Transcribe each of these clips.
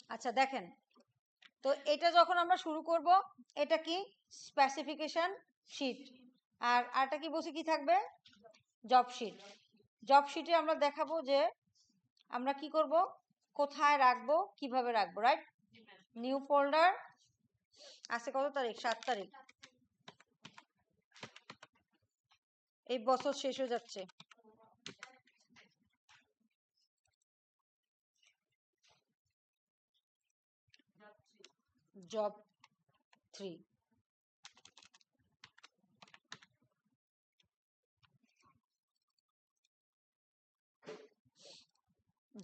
আচ্ছা দেখেন, তো এটা যখন আমরা শুরু করব, এটা কি স্পেসিফিকেশন শিট, আর আরটা কি বলছি কি থাকবে, জব শিট। জব শিটে আমরা দেখাবো যে আমরা কি করব, কোথায় রাখবো, কিভাবে রাখবো, রাইট। নিউ ফোল্ডার, আজকে কত তারিখ, 7 তারিখ, এই বছর শেষ হয়ে যাচ্ছে। জব 3,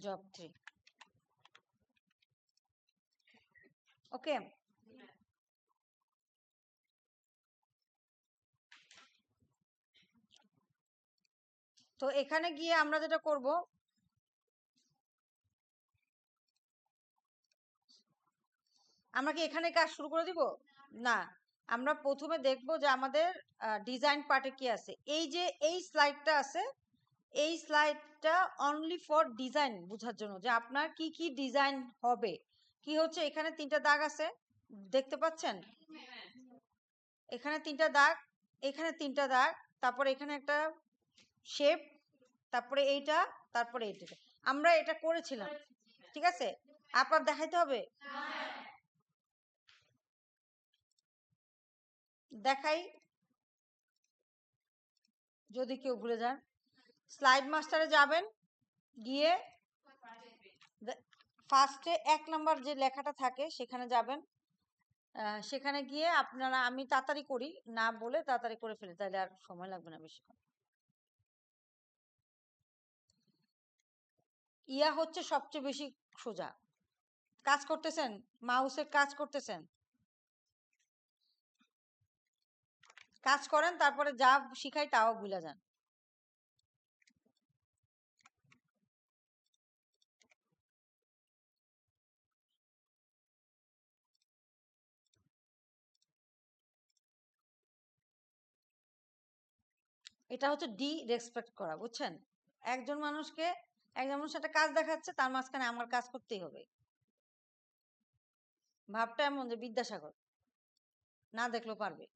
জব 3, ওকে। তো এখানে গিয়ে আমরা যেটা করব, আমরা কি এখানে কাজ শুরু করে দিব, না, আমরা প্রথমে দেখব যে আমাদের ডিজাইন পার্টে কি আছে। এই যে এই স্লাইডটা আছে, এই স্লাইডটা অনলি ফর ডিজাইন বোঝার জন্য, যে আপনার কি কি ডিজাইন হবে। কি হচ্ছে, এখানে 3টা দাগ আছে, দেখতে পাচ্ছেন, এখানে 3টা দাগ, এখানে 3টা দাগ, তারপরে এখানে একটা শেপ, তারপরে এইটা, তারপরে এইটা। আমরা এটা করেছিলাম, ঠিক আছে, আপনার দেখাইতে হবে, দেখাই যদি কেউ ভুলে যান। স্লাইড মাস্টারে যাবেন, গিয়ে ফার্স্টে 1 নাম্বার যে লেখাটা থাকে সেখানে যাবেন। সেখানে গিয়ে আপনারা, আমি তাড়াতাড়ি করি না বলে তাড়াতাড়ি করে ফেলি, তাহলে আর সময় লাগবে না বেশিক্ষণ। ইয়া হচ্ছে সবচেয়ে বেশি সোজা। কাজ করতেছেন, মাউসের কাজ করতেছেন, কাজ করেন, তারপরে যা শিখাই তাও ভুলে যান। এটা হচ্ছে ডি রেসপেক্ট করা, বুঝছেন। একজন মানুষকে, একজন মানুষ একটা কাজ দেখাচ্ছে, তার মাঝখানে আমার কাজ করতেই হবে। ভাবটা এমন যে বিদ্যাসাগর না দেখলেও পারবে।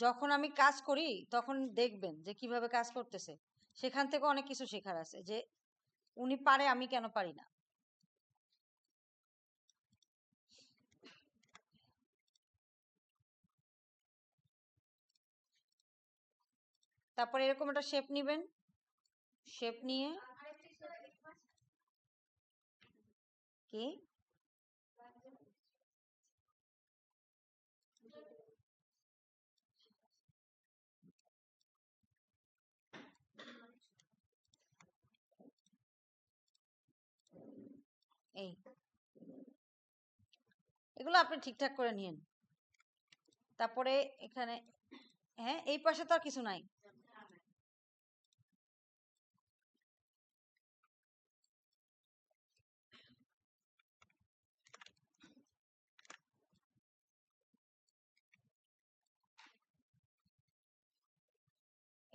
যখন আমি কাজ করি তখন দেখবেন যে কিভাবে কাজ করতেছে, সেখান থেকে অনেক কিছু শেখার আছে, যে উনি পারে, আমি কেন পারি না। তারপরে এরকম একটা শেপ নিবেন, শেপ নিয়ে কি এই, এগুলো আপনি ঠিকঠাক করে নিয়েন। তারপরে এখানে, হ্যাঁ এই পাশে তো আর কিছু নাই।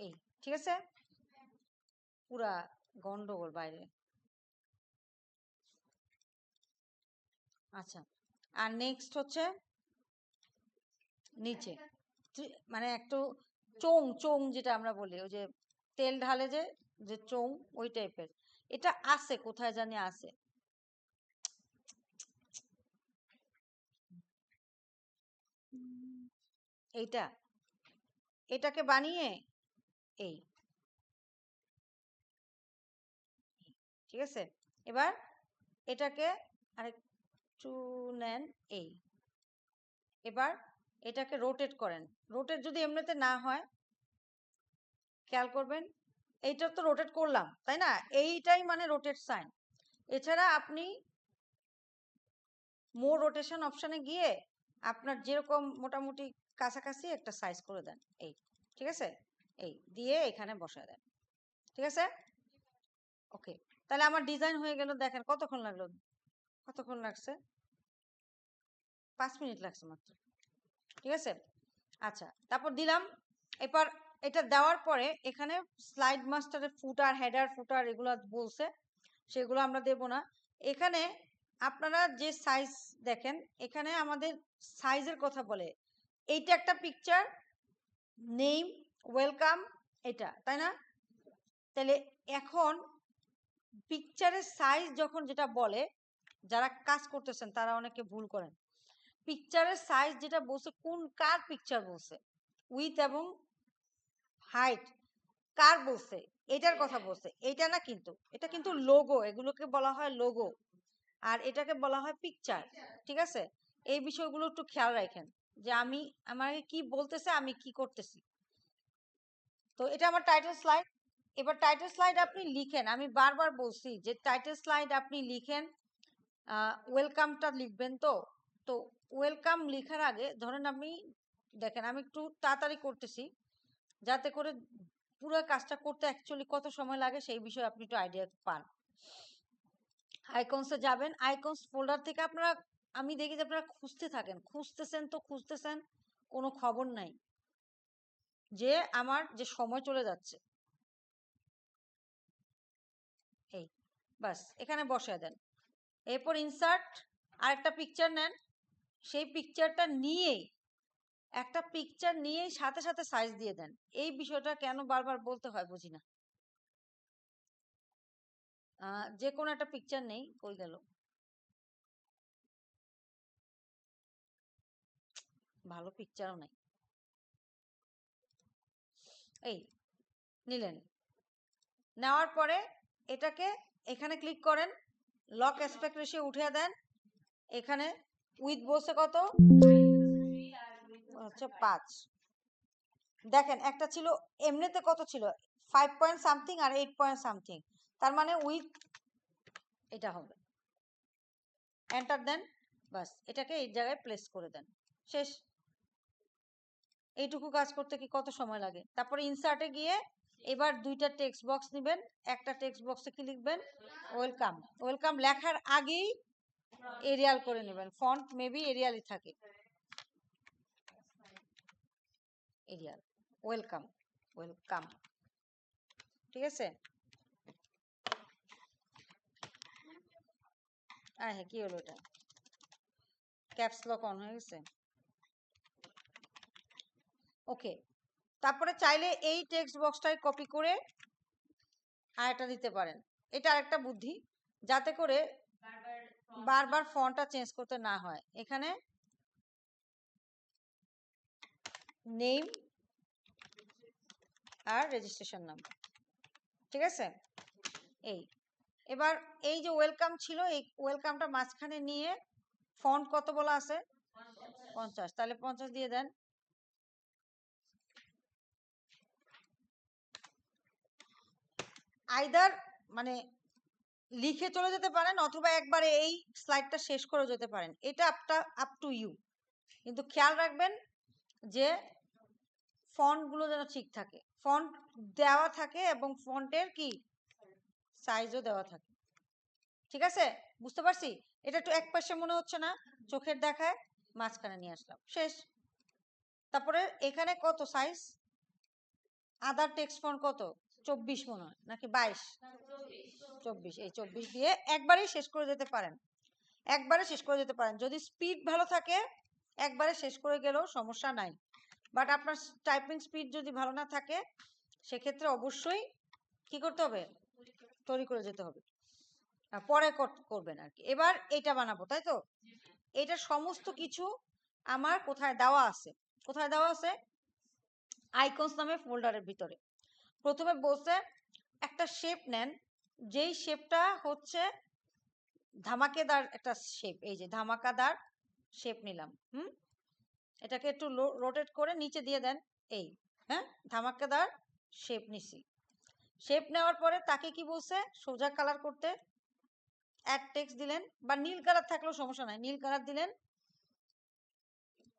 এই, ঠিক আছে, পুরা গন্ডগোল বাইরে। আচ্ছা, আর নেক্সট হচ্ছে নিচে, মানে একটু চোং চোং যেটা আমরা বলি, ওই যে তেল ঢালে যে, যে চোং, ওই টাইপের। এটা আছে কোথায় জানি আছে, এইটা, এটাকে বানিয়ে এই, ঠিক আছে। এবার এটাকে আরেকটু নেন, এই, এবার এটাকে রোটেট করেন। রোটেট যদি এমনিতে না হয়, খেয়াল করবেন, এইটা তো রোটেট করলাম তাই না, এইটাই মানে রোটেট সাইন। এছাড়া আপনি মোর রোটেশন অপশনে গিয়ে আপনার যেরকম মোটামুটি কাছাকাছি একটা সাইজ করে দেন, এই, ঠিক আছে, এই দিয়ে এখানে বসায় দেন, ঠিক আছে, ওকে, তাহলে আমার ডিজাইন হয়ে গেল। দেখেন কতক্ষণ লাগলো, কতক্ষণ লাগছে, 5 মিনিট লাগছে মাত্র। ঠিক আছে, আচ্ছা তারপর দিলাম। এবার এটা দেওয়ার পরে এখানে স্লাইড মাস্টারের ফুটার, হেডার, ফুটার এগুলো বলছে, সেগুলো আমরা দেব না। এখানে আপনারা যে সাইজ দেখেন, এখানে আমাদের সাইজের কথা বলে। এইটা একটা পিকচার, নেম, ওয়েলকাম, এটা, তাই না? তাহলে এখন পিকচারের সাইজ যখন যেটা বলে, যারা কাজ করতেছেন তারা অনেকে ভুল করেন। পিকচারের সাইজ যেটা বলছে, কোন কার পিকচার বলছে, উইথ এবং হাইট কার বলছে, এটার কথা বলছে, এটা না। কিন্তু এটা কিন্তু লোগো, এগুলোকে বলা হয় লোগো, আর এটাকে বলা হয় পিকচার। ঠিক আছে, এই বিষয়গুলো একটু খেয়াল রাখেন যে আমি আমাকে কি বলতেছে, আমি কি করতেছি। তো এটা আমার টাইটেল স্লাইড। এবার টাইটেল স্লাইড আপনি লিখেন, আমি বারবার বলছি যে টাইটেল স্লাইড আপনি লিখেন, ওয়েলকামটা লিখবেন। তো তো ওয়েলকাম লেখার আগে ধরেন আমি, দেখেন আমি একটু তাড়াতাড়ি করতেছি যাতে করে পুরো কাজটা করতে অ্যাকচুয়ালি কত সময় লাগে সেই বিষয়ে আপনি একটু আইডিয়া পান। আইকনসে যাবেন, আইকনস ফোল্ডার থেকে আপনারা, আমি দেখি যে আপনারা খুঁজতে থাকেন, খুঁজতেছেন তো খুঁজতেছেন, কোনো খবর নাই যে আমার যে সময় চলে যাচ্ছে। এই বাস এখানে বসায় দেন। এরপর ইনসার্ট, আরেকটা পিকচার নেন, সেই পিকচারটা নিয়েই, একটা পিকচার নিয়ে সাথে সাথে সাইজ দিয়ে দেন। এই বিষয়টা কেন বারবার বলতে হয় বুঝি না। যে কোনো একটা পিকচার নেই, কই গেল, ভালো পিকচারও নাই, এই নিলেন, নেওয়ার পরে এটাকে এখানে ক্লিক করেন, লক অ্যাসপেক্ট রেশিও উঠিয়ে দেন। এখানে উইথ বলছে কত, হচ্ছে 5। দেখেন একটা ছিল এমনিতে কত ছিল, 5 পয়েন্ট সামথিং আর 8 পয়েন্ট সামথিং, তার মানে উইথ এটা হবে। এন্টার দেন, বাস এটাকে এই জায়গায় প্লেস করে দেন, শেষ। এইটুকু কাজ করতে কি কত সময় লাগে? তারপরে ইনসার্টে গিয়ে এবার দুইটা টেক্সট বক্স নেবেন, একটা টেক্সট বক্সে কি লিখবেন, ওয়েলকাম। ওয়েলকাম লেখার আগেই এরিয়াল করে নেবেন, ফন্ট মেবি এরিয়ালই থাকে, এরিয়াল, ওয়েলকাম, ওয়েলকাম। ঠিক আছে, হ্যাঁ কি হলো, এটা ক্যাপস লক অন হয়ে গেছে। ওকে, তারপরে চাইলে এই টেক্সট বক্সটাই কপি করে আরেকটা দিতে পারেন। এটা আরেকটা বুদ্ধি, যাতে করে বারবার ফন্টটা চেঞ্জ করতে না হয়। এখানে নেম আর রেজিস্ট্রেশন নাম্বার। ঠিক আছে, এই এবার এই যে ওয়েলকাম ছিল, এই ওয়েলকামটা মাঝখানে নিয়ে ফন্ট কত বলা আছে, 50, তাহলে 50 দিয়ে দেন। আইদার মানে লিখে চলে যেতে পারেন, অথবা একবারে এই স্লাইডটা শেষ করে যেতে পারেন, এটা আপ টু ইউ। কিন্তু খেয়াল রাখবেন যে ফন্ট গুলো যেন ঠিক থাকে, ফন্ট দেওয়া থাকে এবং ফন্টের কি সাইজও দেওয়া থাকে। ঠিক আছে, বুঝতে পারছি। এটা একটু এক পাশে মনে হচ্ছে না, চোখের দেখায় মাঝখানে নিয়ে আসলাম, শেষ। তারপরে এখানে কত সাইজ, আদার টেক্সট ফন্ট কত, 24 মনে হয় নাকি 22, 24, এই 24 দিয়ে একবারেই শেষ করে যেতে পারেন, একবারে শেষ করে যেতে পারেন। যদি স্পিড ভালো থাকে একবারে শেষ করে গেলেও সমস্যা নাই, বাট আপনার টাইপিং স্পিড যদি ভালো না থাকে সেক্ষেত্রে অবশ্যই কি করতে হবে, তৈরি করে যেতে হবে, পরে করবেন আর কি। এবার এটা বানাবো, তাই তো, এটা সমস্ত কিছু আমার কোথায় দেওয়া আছে, কোথায় দেওয়া আছে, আইকনস নামে ফোল্ডারের ভিতরে। প্রথমে বলছে একটা শেপ নেন, যেই শেপটা হচ্ছে ধামাকেদার একটা শেপ, এই যে ধামাকাদার শেপ নিলাম, এটাকে একটু রোটেট করে নিচে দিয়ে দেন, এই হ্যাঁ ধামাকাদার শেপ নিছি। শেপ নেওয়ার পরে তাকে কি বলছে, সোজা কালার করতে, অ্যাড টেক্সট দিলেন, বা নীল কালার থাকলেও সমস্যা নাই, নীল কালার দিলেন,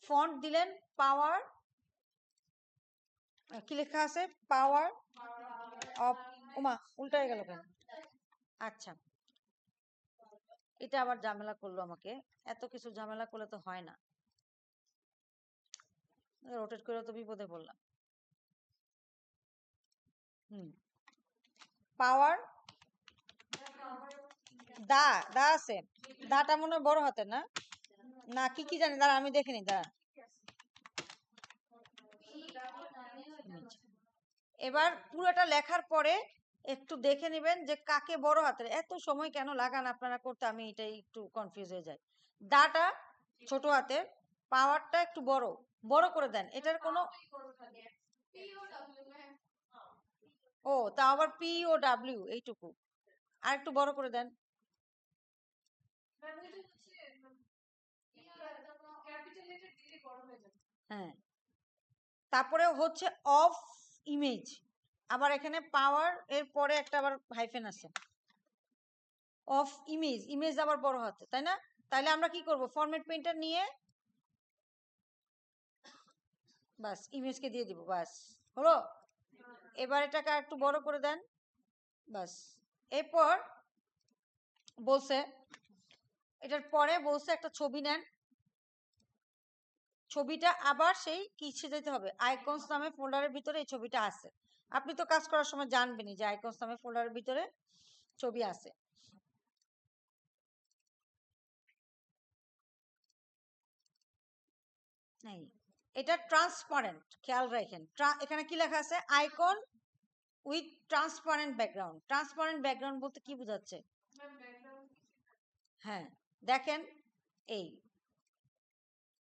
ফন্ট দিলেন পাওয়ার, কি লেখা আছে, পাওয়ার অফ, ওমা উল্টায় গেল কেন, আচ্ছা, এটা আবার ঝামেলা করলো আমাকে। এত কিছু ঝামেলা করলে তো হয় না, রোটেট করে তো বিপদে পড়লাম। পাওয়ার দা দা আছে, দাটা মনে হয় বড় হাতের না, না কি কি জানি, দাঁড়া আমি দেখে নি, দাঁড়া। এবার পুরোটা লেখার পরে একটু দেখে নেবেন যে কাকে বড় হাতের, এত সময় কেন লাগান আপনারা করতে, আমি এটাই একটু কনফিউজ হয়ে যাই। দাটা ছোট হাতের, পাওয়ারটা একটু বড় বড় করে দেন, এটার কোনো, ও তা আবার পি ও ডাব্লিউ এইটুকু আর একটু বড় করে দেন। হ্যাঁ, তারপরে হচ্ছে অফ ইমেজ, আবার এখানে পাওয়ার এর পরে একটা আবার হাইফেন আছে, অফ ইমেজ, ইমেজ আবার বড় হাতে, তাই না? তাহলে আমরা কি করব, ফরম্যাট পেইন্টার নিয়ে বাস ইমেজকে দিয়ে দিব, বাস হলো। এবার এটাকে একটু বড় করে দেন, বাস। এরপর বলছে, এটার পরে বলছে একটা ছবি নেন, ছবিটা আবার সেই কিসে যেতে হবে, আইকনস নামে ফোল্ডারের ভিতরে এই ছবিটা আছে। আপনি তো কাজ করার সময় জানবেনই যে আইকনস নামে ফোল্ডারের ভিতরে ছবি আছে। এটা ট্রান্সপারেন্ট, খেয়াল রাখেন এখানে কি লেখা আছে, icon with transparent background. Transparent background বলতে কি বোঝাচ্ছে? হ্যাঁ, দেখেন এই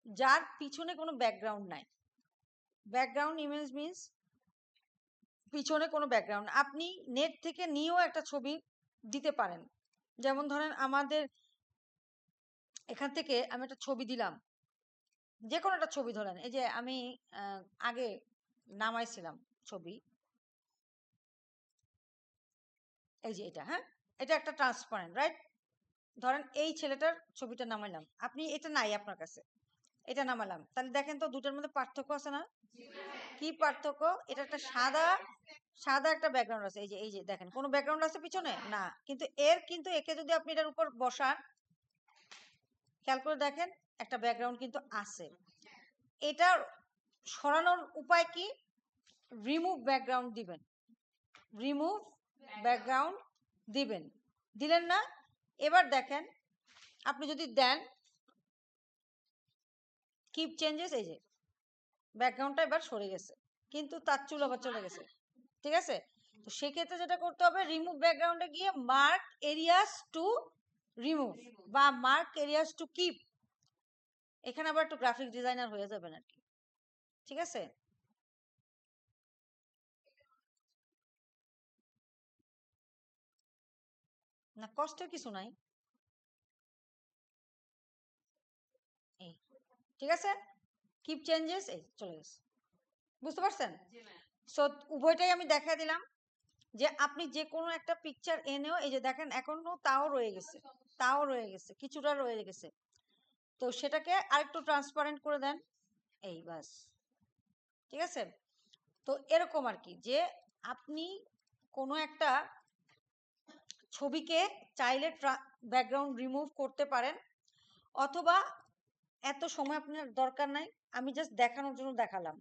যার পিছনে কোনো ব্যাকগ্রাউন্ড নাই, ব্যাকগ্রাউন্ড ইমেজ মিন্স পিছনে কোনো ব্যাকগ্রাউন্ড, আপনি নেট থেকে নিয়েও একটা ছবি দিতে পারেন। যেমন ধরেন আমাদের এখান থেকে আমি একটা ছবি দিলাম, যে কোনো একটা ছবি ধরেন, এই যে আমি আগে নামাইছিলাম ছবি, এই যে এটা, হ্যাঁ এটা একটা ট্রান্সপারেন্ট, রাইট? ধরেন এই ছেলেটার ছবিটা নামাইলাম, আপনি এটা নাই আপনার কাছে, এটা নামালাম, তাহলে দেখেন তো দুটার মধ্যে পার্থক্য আছে না? কি পার্থক্য? এটা একটা সাদা সাদা একটা ব্যাকগ্রাউন্ড আছে, এই যে এই যে দেখেন কোনো ব্যাকগ্রাউন্ড আছে পিছনে না, কিন্তু এর কিন্তু একে যদি আপনি এটার উপর বসান, খেয়াল করে দেখেন একটা ব্যাকগ্রাউন্ড কিন্তু আছে। এটা সরানোর উপায় কি? রিমুভ ব্যাকগ্রাউন্ড দিবেন, রিমুভ ব্যাকগ্রাউন্ড দিবেন, দিলেন না? এবার দেখেন আপনি যদি দেন কিপ চেঞ্জেস, এই যে ব্যাকগ্রাউন্ডটা এবার সরে গেছে, কিন্তু তার চুল আবার চলে গেছে, ঠিক আছে? তো সেক্ষেত্রে যেটা করতে হবে, রিমুভ ব্যাকগ্রাউন্ডে গিয়ে মার্ক এরিয়াস টু রিমুভ বা মার্ক এরিয়াস টু কিপ, এখানে আবার একটু গ্রাফিক ডিজাইনার হয়ে যাবেন আর কি, ঠিক আছে? না কষ্টের কিছু নাই, এই ঠিক আছে, কিপ চেঞ্জেস, এই চলে গেছে, বুঝতে পারছেন? সো উভয়টাই আমি দেখা দিলাম, যে আপনি যে কোনো একটা পিকচার এনেও এই যে দেখেন এখনো তাও রয়ে গেছে, তাও রয়ে গেছে, কিছুটা রয়ে গেছে, তো সেটাকে আরেকটু ট্রান্সপারেন্ট করে দেন, এই বাস, ঠিক আছে? তো এরকম আর কি, যে আপনি কোনো একটা ছবিকে চাইলে ব্যাকগ্রাউন্ড রিমুভ করতে পারেন, অথবা এত সময় আপনার দরকার নাই, আমি জাস্ট দেখানোর জন্য দেখালাম,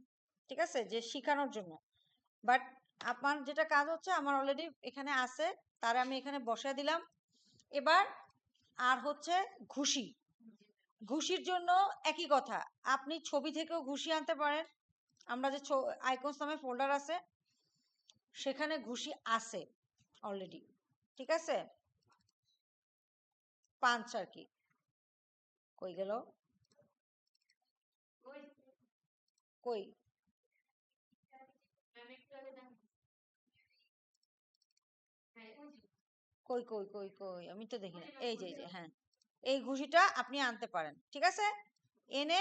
ঠিক আছে, যে শেখানোর জন্য। বাট আমার যেটা কাজ হচ্ছে, আমার অলরেডি এখানে আছে, তার আমি এখানে বসায় দিলাম। এবার আর হচ্ছে ঘুষি, ঘুষির জন্য একই কথা, আপনি ছবি থেকেও ঘুষি আনতে পারেন, আমরা যে আইকনস নামে ফোল্ডার আছে সেখানে ঘুষি আছে অলরেডি, ঠিক আছে? পাঁচ আর কি, কই গেল, কই কই কই কই কই আমি তো দেখি না, এই যে হ্যাঁ, এই ঘুষিটা আপনি আনতে পারেন, ঠিক আছে? এনে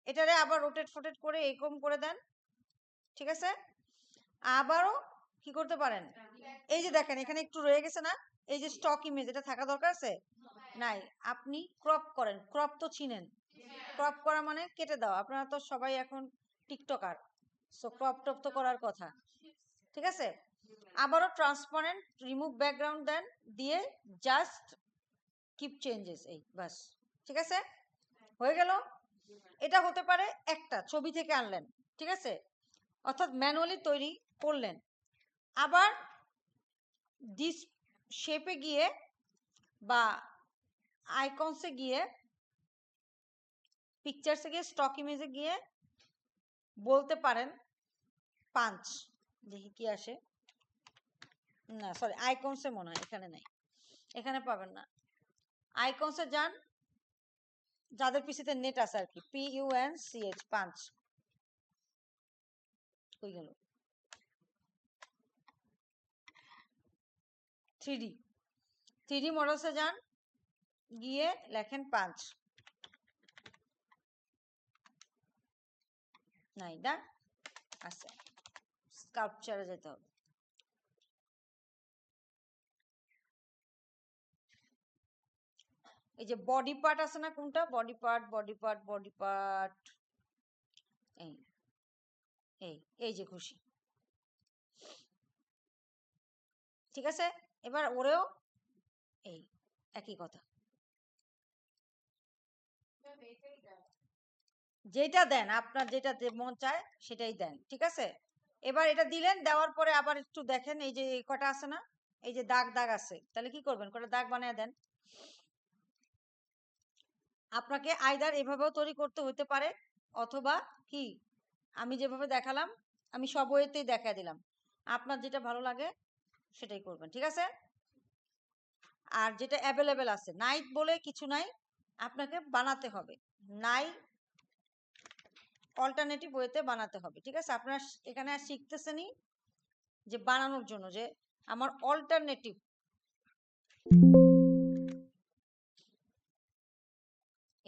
এটারে আবার রোটেট ফোটেট করে এরকম করে দেন, ঠিক আছে? আবারও কি করতে পারেন, এই যে দেখেন এখানে একটু রয়ে গেছে না, এই যে স্টক ইমেজ, এটা থাকা দরকার আছে নাই, আপনি ক্রপ করেন, ক্রপ তো চিনেন, ক্রপ করা মানে কেটে দাও, আপনারা তো সবাই এখন টিকটকার, সো ক্রপ টপ তো করার কথা, ঠিক আছে? আবারও ট্রান্সপারেন্ট রিমুভ ব্যাকগ্রাউন্ড দেন, দিয়ে জাস্ট কিপ চেঞ্জেস, এই বাস। ঠিক আছে, হয়ে গেল। এটা হতে পারে একটা ছবি থেকে আনলেন, ঠিক আছে, অর্থাৎ ম্যানুয়ালি তৈরি করলেন। আবার দিস শেপে গিয়ে বা আইকনসে গিয়ে, পিকচার্সে গিয়ে, স্টক ইমেজে গিয়ে বলতে পারেন পাঁচ, দেখি কি আসে। না সরি, আইকনসে মনে হয় এখানে নাই, এখানে পাবেন না। আইকনসে যান, যাদের পিসিতে নেট আছে আর কি, PUNCH, পাঁচ হয়ে গেল। 3D মডেলসে যান, গিয়ে লেখেন পাঁচ, নাই না আছে, স্কাল্পচারে যেতে হবে। এই যে বডি পার্ট আছে না, কোনটা body part, body part, body part, এই এই এই যে খুশি, ঠিক আছে। এবার ওরেও এই একই কথা, যেটা দেন আপনার, যেটা মন চায় সেটাই দেন, ঠিক আছে। এবার এটা দিলেন, দেওয়ার পরে আবার একটু দেখেন, এই যে কটা আছে না, এই যে দাগ দাগ আছে, তাহলে কি করবেন, কটা দাগ বানিয়ে দেন। আপনাকে আইদার এভাবেও তৈরি করতে হতে পারে, অথবা কি আমি যেভাবে দেখালাম, আমি সব ওয়েতেই দেখা দিলাম, আপনার যেটা ভালো লাগে সেটাই করবেন, ঠিক আছে। আর যেটা অ্যাভেলেবেল আছে, নাই বলে কিছু নাই, আপনাকে বানাতে হবে, নাই অল্টারনেটিভ ওয়েতে বানাতে হবে, ঠিক আছে। আপনারা এখানে শিখতেছেনই যে বানানোর জন্য, যে আমার অল্টারনেটিভ,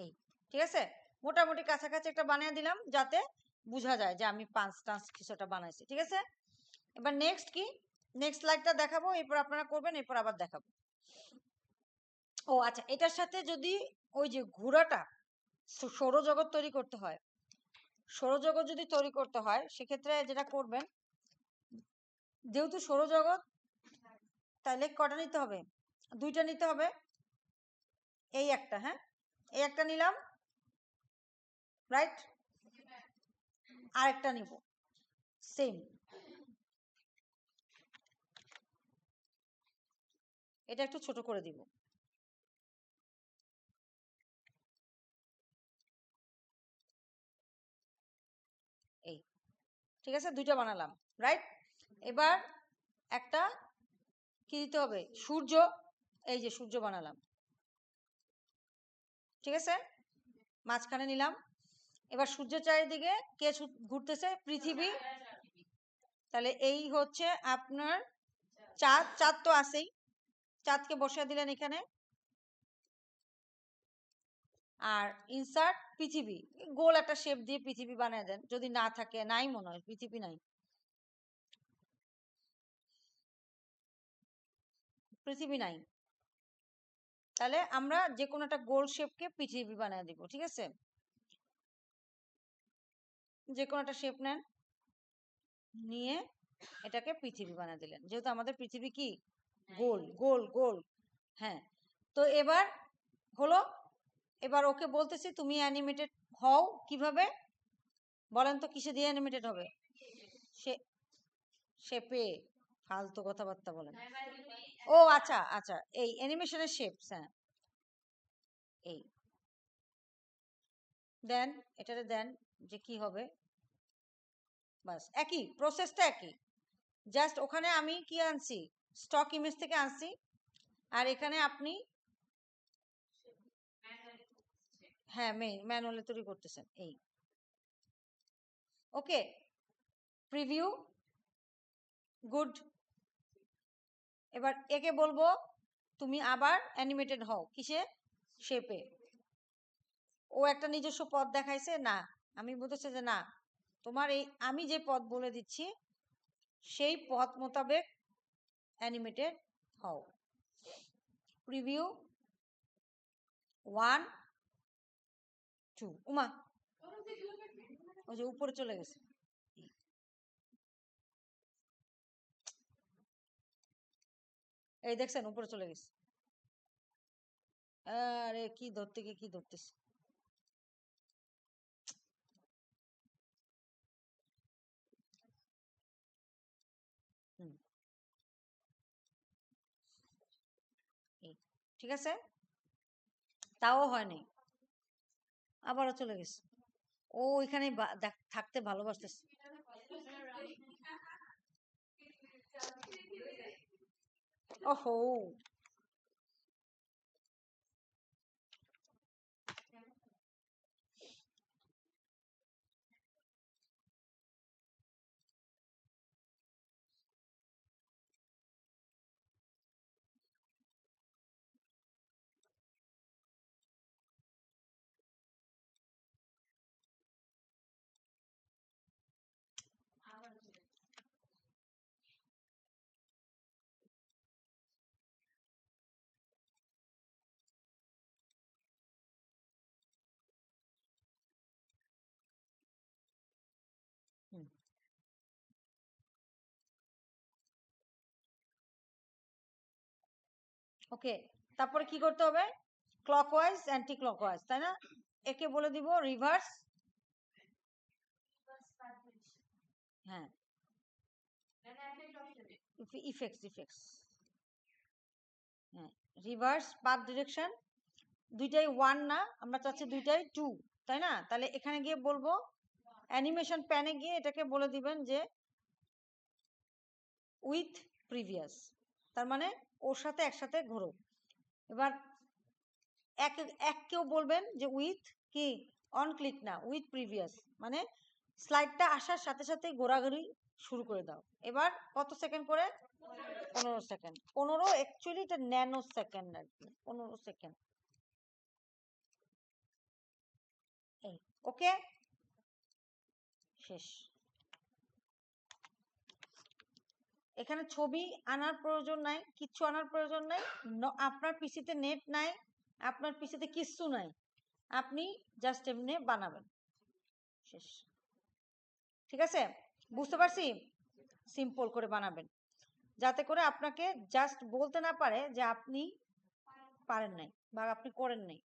এই ঠিক আছে, মোটামুটি কাছাকাছি একটা বানিয়ে দিলাম, যাতে বোঝা যায় যে আমি পাঁচ টান্স কিছুটা বানাইছি, ঠিক আছে। এবার নেক্সট কি, নেক্সট স্লাইডটা দেখাবো, এরপর আপনারা করবেন, এরপর আবার দেখাবো। ও আচ্ছা, এটার সাথে যদি ওই যে ঘোড়াটা, সৌরজগৎ তৈরি করতে হয়, সৌরজগৎ যদি তৈরি করতে হয়, সেক্ষেত্রে যেটা করবেন, যেহেতু সৌরজগৎ, তাহলে কটা নিতে হবে, দুইটা নিতে হবে, এই একটা, হ্যাঁ এই একটা নিলাম, রাইট, আরেকটা নিব সেম, এটা একটু ছোট করে দিব, এই ঠিক আছে, দুইটা বানালাম, রাইট। এবার একটা কি দিতে হবে, সূর্য, এই যে সূর্য বানালাম, ঠিক আছে, মাঝখানে নিলাম। এবার সূর্যের চারিদিকে কে ঘুরতেছে, পৃথিবী, তাহলে এই হচ্ছে আপনার চাঁদ, চাঁদ তো আছেই, চাঁদকে বসিয়ে দিলেন এখানে, আর ইনসার্ট পৃথিবী, গোল একটা শেপ দিয়ে পৃথিবী বানিয়ে দেন, যদি না থাকে, নাই মনে হয় পৃথিবী নাই, পৃথিবী নাই, তাহলে আমরা যে কোনো একটা গোল শেপকে পৃথিবী বানিয়ে দিব, ঠিক আছে। যে কোনো একটা শেপ নেন, নিয়ে এটাকে পৃথিবী বানিয়ে দিলেন, যেহেতু আমাদের পৃথিবী কি গোল গোল গোল, হ্যাঁ। তো এবার হলো, এবার ওকে বলতেছি তুমি অ্যানিমেটেড হও, কিভাবে বলেন তো, কিসে দিয়ে অ্যানিমেটেড হবে, সে শেপে, ফালতু কথাবার্তা বলেন। ও আচ্ছা আচ্ছা, এই অ্যানিমেশনের শেপস, হ্যাঁ এই দেন, এটাতে দেন যে কি হবে, বাস একই প্রসেসটা একই, জাস্ট ওখানে আমি কি আনছি, স্টক ইমেজ থেকে আনছি, আর এখানে আপনি হ্যাঁ ম্যানুয়ালি তৈরি করতেছেন, এই ওকে। Preview, good. এবার একে বলবো তুমি আবার অ্যানিমেটেড হও, কিসে, শেপে। ও একটা নিজস্ব পথ দেখাইছে না, আমি বলতেছি যে না, তোমার এই আমি যে পথ বলে দিচ্ছি সেই পথ মোতাবেক অ্যানিমেটেড হও। প্রিভিউ 1 2, উমা ওই যে উপরে চলে গেছে, এই দেখছেন উপরে চলে গেছে। আরে কি ধরতে গিয়ে কি ধরতেছে। ঠিক আছে, তাও হয়নি, আবারও চলে গেছে। ও এখানে থাকতে ভালোবাসতেছে। ওহো, ওকে, তারপরে কি করতে হবে? ক্লকওয়াইজ অ্যান্টি ক্লকওয়াইজ, তাই না? একে বলে দিব রিভার্স। হ্যাঁ, ইফেক্টস। হ্যাঁ, রিভার্স পাথ ডিরেকশন, দুইটাই 1 না, আমরা চাচ্ছি দুইটাই 2, তাই না? তাহলে এখানে গিয়ে বলবো অ্যানিমেশন প্যানে গিয়ে এটাকে বলে দিবেন যে উইথ প্রিভিয়াস, তার মানে ওর সাথে একসাথে ঘোরো। এবার কেউ বলবেন যে উইথ কি অন ক্লিক না, উইথ প্রিভিয়াস, মানে স্লাইডটা আসার সাথে সাথে ঘোরাঘুরি শুরু করে দাও। এবার কত সেকেন্ড করে? 15 সেকেন্ড। 15, অ্যাকচুয়ালি এটা ন্যানো সেকেন্ড আর কি, 15 সেকেন্ড। এই ওকে, শেষ। এখানে ছবি আনার প্রয়োজন নাই, কিচ্ছু আনার প্রয়োজন নাই। আপনার পিসিতে নেট নাই, আপনার পিসিতে কিচ্ছু নাই, আপনি জাস্ট এমনি বানাবেন, শেষ। ঠিক আছে, বুঝতে পারছি? সিম্পল করে বানাবেন, যাতে করে আপনাকে জাস্ট বলতে না পারে যে আপনি পারেন নাই বা আপনি করেন নাই।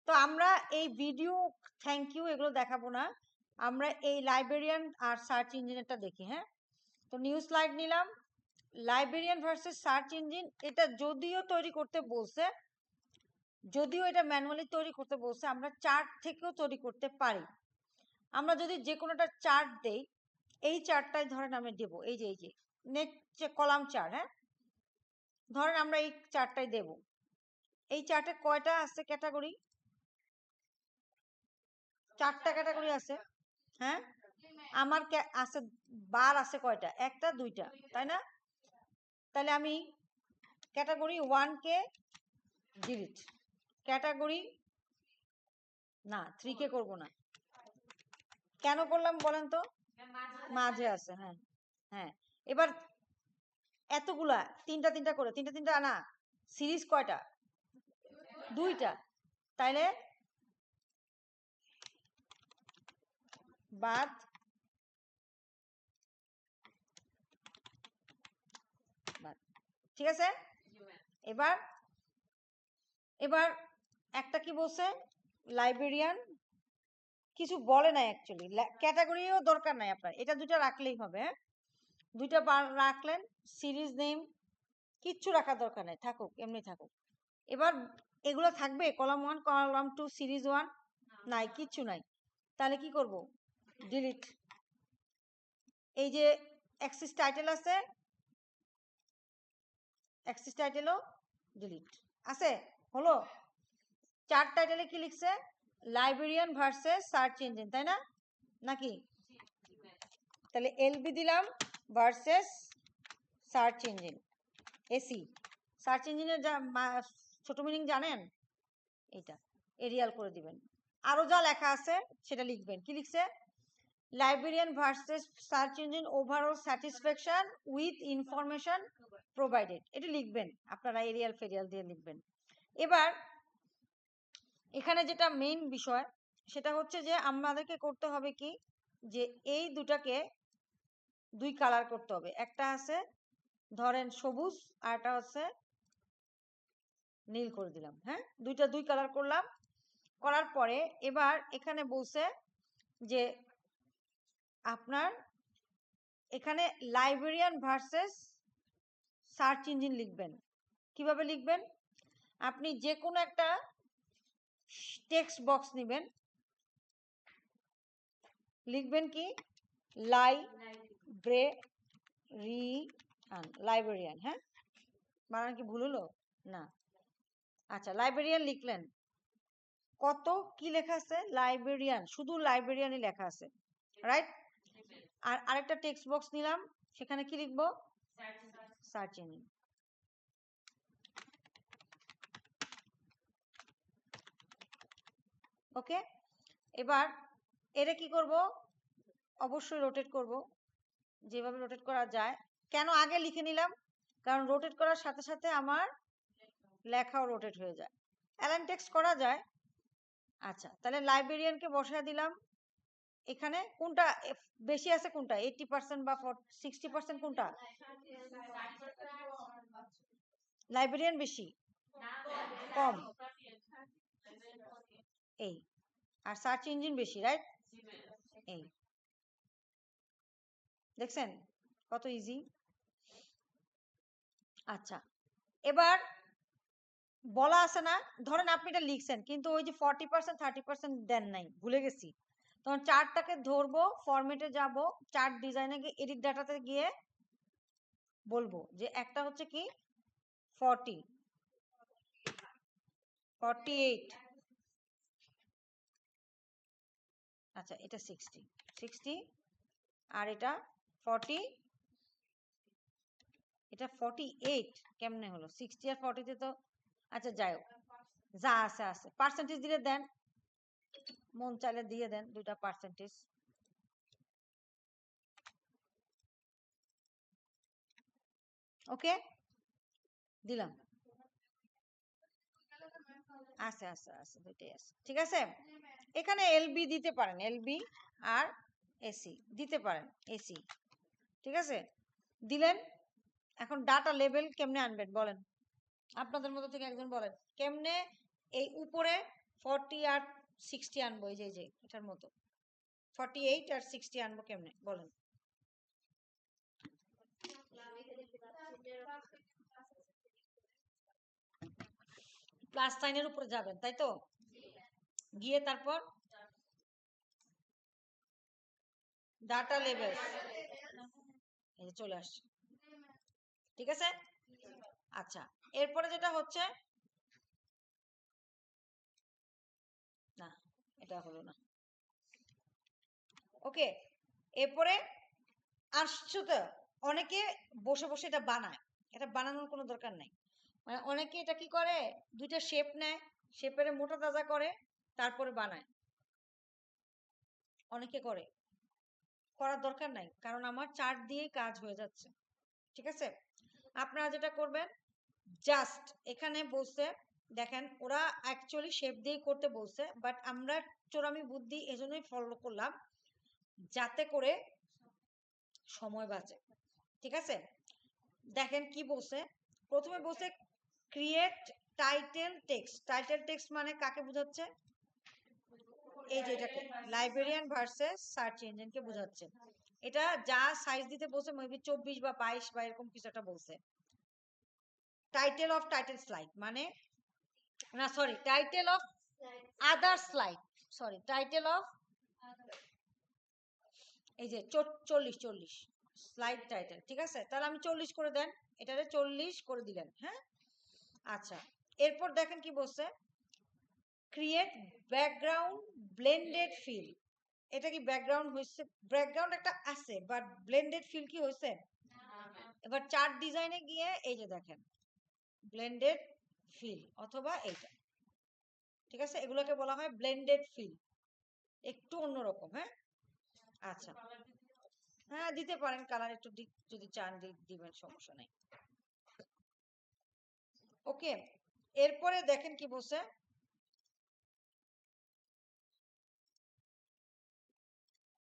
তো আমরা এই ভিডিও থ্যাংক ইউ এগুলো দেখাবো না, আমরা এই লাইব্রেরিয়ান আর সার্চ ইঞ্জিনেরটা দেখি। হ্যাঁ, তো নিউ স্লাইড নিলাম। লাইব্রেরিয়ান ভার্সেস সার্চ ইঞ্জিন, এটা যদিও তৈরি করতে বলছে, যদিও এটা ম্যানুয়ালি তৈরি করতে বলছে, আমরা চার্ট থেকেও তৈরি করতে পারি। আমরা যদি যে কোনোটা চার্ট দেই, এই চার্টটাই ধরেন আমি দেব, এই যে নেক্সট কলাম চার্ট। হ্যাঁ, ধরেন আমরা এই চার্টটাই দেব। এই চার্টে কয়টা আছে ক্যাটাগরি? 4টা ক্যাটাগরি আছে। হ্যাঁ, আমার আছে বার আছে কয়টা? 1টা 2টা, তাই না? তাহলে আমি ক্যাটাগরি 1 কে ডিলিট, ক্যাটাগরি না 3 কে করব না। কেন করলাম বলেন তো? মাঝে আছে। হ্যাঁ হ্যাঁ, এবার এতগুলা 3টা করে, 3টা না, সিরিজ কয়টা? 2টা, তাইলে বাদ, ঠিক আছে। এবার এবার একটা কি বলছে, লাইব্রেরিয়ান কিছু বলে না অ্যাকচুয়ালি, ক্যাটাগরিও দরকার নাই আপনার, এটা 2টা রাখলেই হবে। হ্যাঁ, 2টা রাখলেন, সিরিজ নেম কিচ্ছু রাখার দরকার নাই, থাকুক এমনি থাকুক। এবার এগুলো থাকবে কলাম 1 কলাম 2 সিরিজ 1 নাই, কিচ্ছু নাই। তাহলে কি করব? ডিলিট। এই যে অ্যাক্সিস টাইটেল আছে, অ্যাক্সিস টাইটেলও ডিলিট আছে। হলো, চার্ট টাইটেলে কি লিখছে? লাইব্রেরিয়ান ভার্সেস সার্চ ইঞ্জিন, তাই না? নাকি? তাহলে এলবি দিলাম versus search engine, AC. Search ইঞ্জিনের ছোট মিনিং জানেন? এটা এরিয়াল করে দিবেন, আরো যা লেখা আছে সেটা লিখবেন। কি লিখছে? Librarian versus search engine overall satisfaction with information provided, এটা লিখবেন আপনারা, এরিয়াল ফেরিয়াল দিয়ে লিখবেন। এবার এখানে যেটা মেইন বিষয় সেটা হচ্ছে যে আমাদেরকে করতে হবে কি, যে এই দুটাকে 2 কালার করতে হবে। একটা আছে ধরেন সবুজ, আর একটা হচ্ছে নীল করে দিলাম। হ্যাঁ, দুই কালার করলাম। করার পরে এবার এখানে বলছে যে আপনার এখানে লাইব্রেরিয়ান ভার্সেস সার্চ ইঞ্জিন লিখবেন। কিভাবে লিখবেন? আপনি যে কোনো একটা টেক্সট বক্স নেবেন, লিখবেন কি লাইব্রেরিয়ান। হ্যাঁ, বানান কি ভুল হলো? না। আচ্ছা, লাইব্রেরিয়ান লিখলেন। কত কি লেখা আছে? লাইব্রেরিয়ান, শুধু লাইব্রেরিয়ানই লেখা আছে, রাইট? আর আরেকটা টেক্সট বক্স নিলাম, সেখানে কি লিখবো? Search engine. ওকে, এবার এটা কি করব? অবশ্যই রোটেট করব, যেভাবে রোটেট করা যায়। কেন আগে লিখে নিলাম? কারণ রোটেট করার সাথে সাথে আমার লেখাও রোটেট হয়ে যায়। অ্যালাইন টেক্সট করা যায়। আচ্ছা, তাহলে লাইব্রেরিয়ানকে বসায় দিলাম এখানে। কোনটা বেশি আছে? কোনটা 80% বা 60% কোনটা? লাইব্রেরিয়ান বেশি, কম? এই। আর সার্চ ইঞ্জিন বেশি, রাইট? এই, দেখছেন কত ইজি। আচ্ছা, এবার বলা আছে না, ধরেন আপনি এটা লিখছেন কিন্তু ওই যে 40% 30% দেন নাই, ভুলে গেছি, তখন চার্টটাকে ধরবো, ফরম্যাটে যাব, চার্ট ডিজাইনে গিয়ে এডিট ডাটাতে গিয়ে বলবো যে একটা হচ্ছে কি 40, 48, আচ্ছা এটা 60, আর এটা 40, এটা 48 কেমনে হলো? 60 আর 40 তে তো, আচ্ছা যাই হোক, যা আছে আছে। পার্সেন্টেজ দিলে দেন, মন চাইলে দিয়ে দেন দুইটা পার্সেন্টেজ। ওকে, দিলাম। আছে আছে আছে, দুইটাই আছে, ঠিক আছে। এখানে এলবি দিতে পারেন, এলবি আর এসি দিতে পারেন, এসি, ঠিক আছে, দিলেন। এখন ডাটা লেভেল কেমনে আনবেন বলেন? আপনাদের মধ্যে থেকে একজন বলেন কেমনে এই উপরে 40 আর 60 আনবো? এই যে এটার মতো 48 আর 60 আনবো কেমনে বলেন? প্লাস সাইনের উপরে যাবেন, তাই তো? গিয়ে তারপর ডাটা লেভেল, এই চলে আসছে, ঠিক আছে। আচ্ছা, এরপরে যেটা হচ্ছে, না এটা হলো না। ওকে, এরপরে আসছো তো, অনেকে বসে বসে এটা বানায়, এটা বানানোর কোনো দরকার নাই। মানে অনেকে এটা কি করে, দুইটা শেপ নেয়, শেপের মোটা তাজা করে তারপরে বানায়, অনেকে করে, করার দরকার নাই, কারণ আমার চার্ট দিয়েই কাজ হয়ে যাচ্ছে, ঠিক আছে। আপনারা যেটা করবেন, জাস্ট এখানে বলছে, দেখেন ওরা অ্যাকচুয়ালি শেপ দিয়ে করতে বলছে, বাট আমরা চোরামি বুদ্ধি এজন্যই ফলো করলাম যাতে করে সময় বাঁচে, ঠিক আছে। দেখেন কি বলছে, প্রথমে বলছে create title text. Title text মানে কাকে বোঝাচ্ছে? এই যে এটাকে, লাইব্রেরিয়ান ভার্সেস সার্চ ইঞ্জিনকে বোঝাচ্ছে। এটা যা সাইজ দিতে বলছে, মেবি 24 বা 22 বা এরকম কিছু একটা বলছে। টাইটেল অফ টাইটেল স্লাইড মানে, না sorry, title of other slide, sorry, title of, এই যে 40 স্লাইড টাইটেল, ঠিক আছে। তাহলে আমি 40 করে দেন, এটারে 40 করে দিলেন। হ্যাঁ, আচ্ছা, এরপর দেখেন কি বলছে, ক্রিয়েট ব্যাকগ্রাউন্ড ব্লেন্ডেড ফিল। এটা কি ব্যাকগ্রাউন্ড হয়েছে? ব্যাকগ্রাউন্ড একটা আছে, বাট ব্লেন্ডেড ফিল কি হয়েছে? এবার চার্ট ডিজাইনে গিয়ে এই যে দেখেন ব্লেন্ডেড ফিল অথবা এইটা, ঠিক আছে, এগুলোকে বলা হয় ব্লেন্ডেড ফিল, একটু অন্যরকম। হ্যাঁ, আচ্ছা, হ্যাঁ দিতে পারেন, কালার একটু যদি চান দিবেন, সমস্যা নাই। ওকে, এরপরে দেখেন কি বলছে,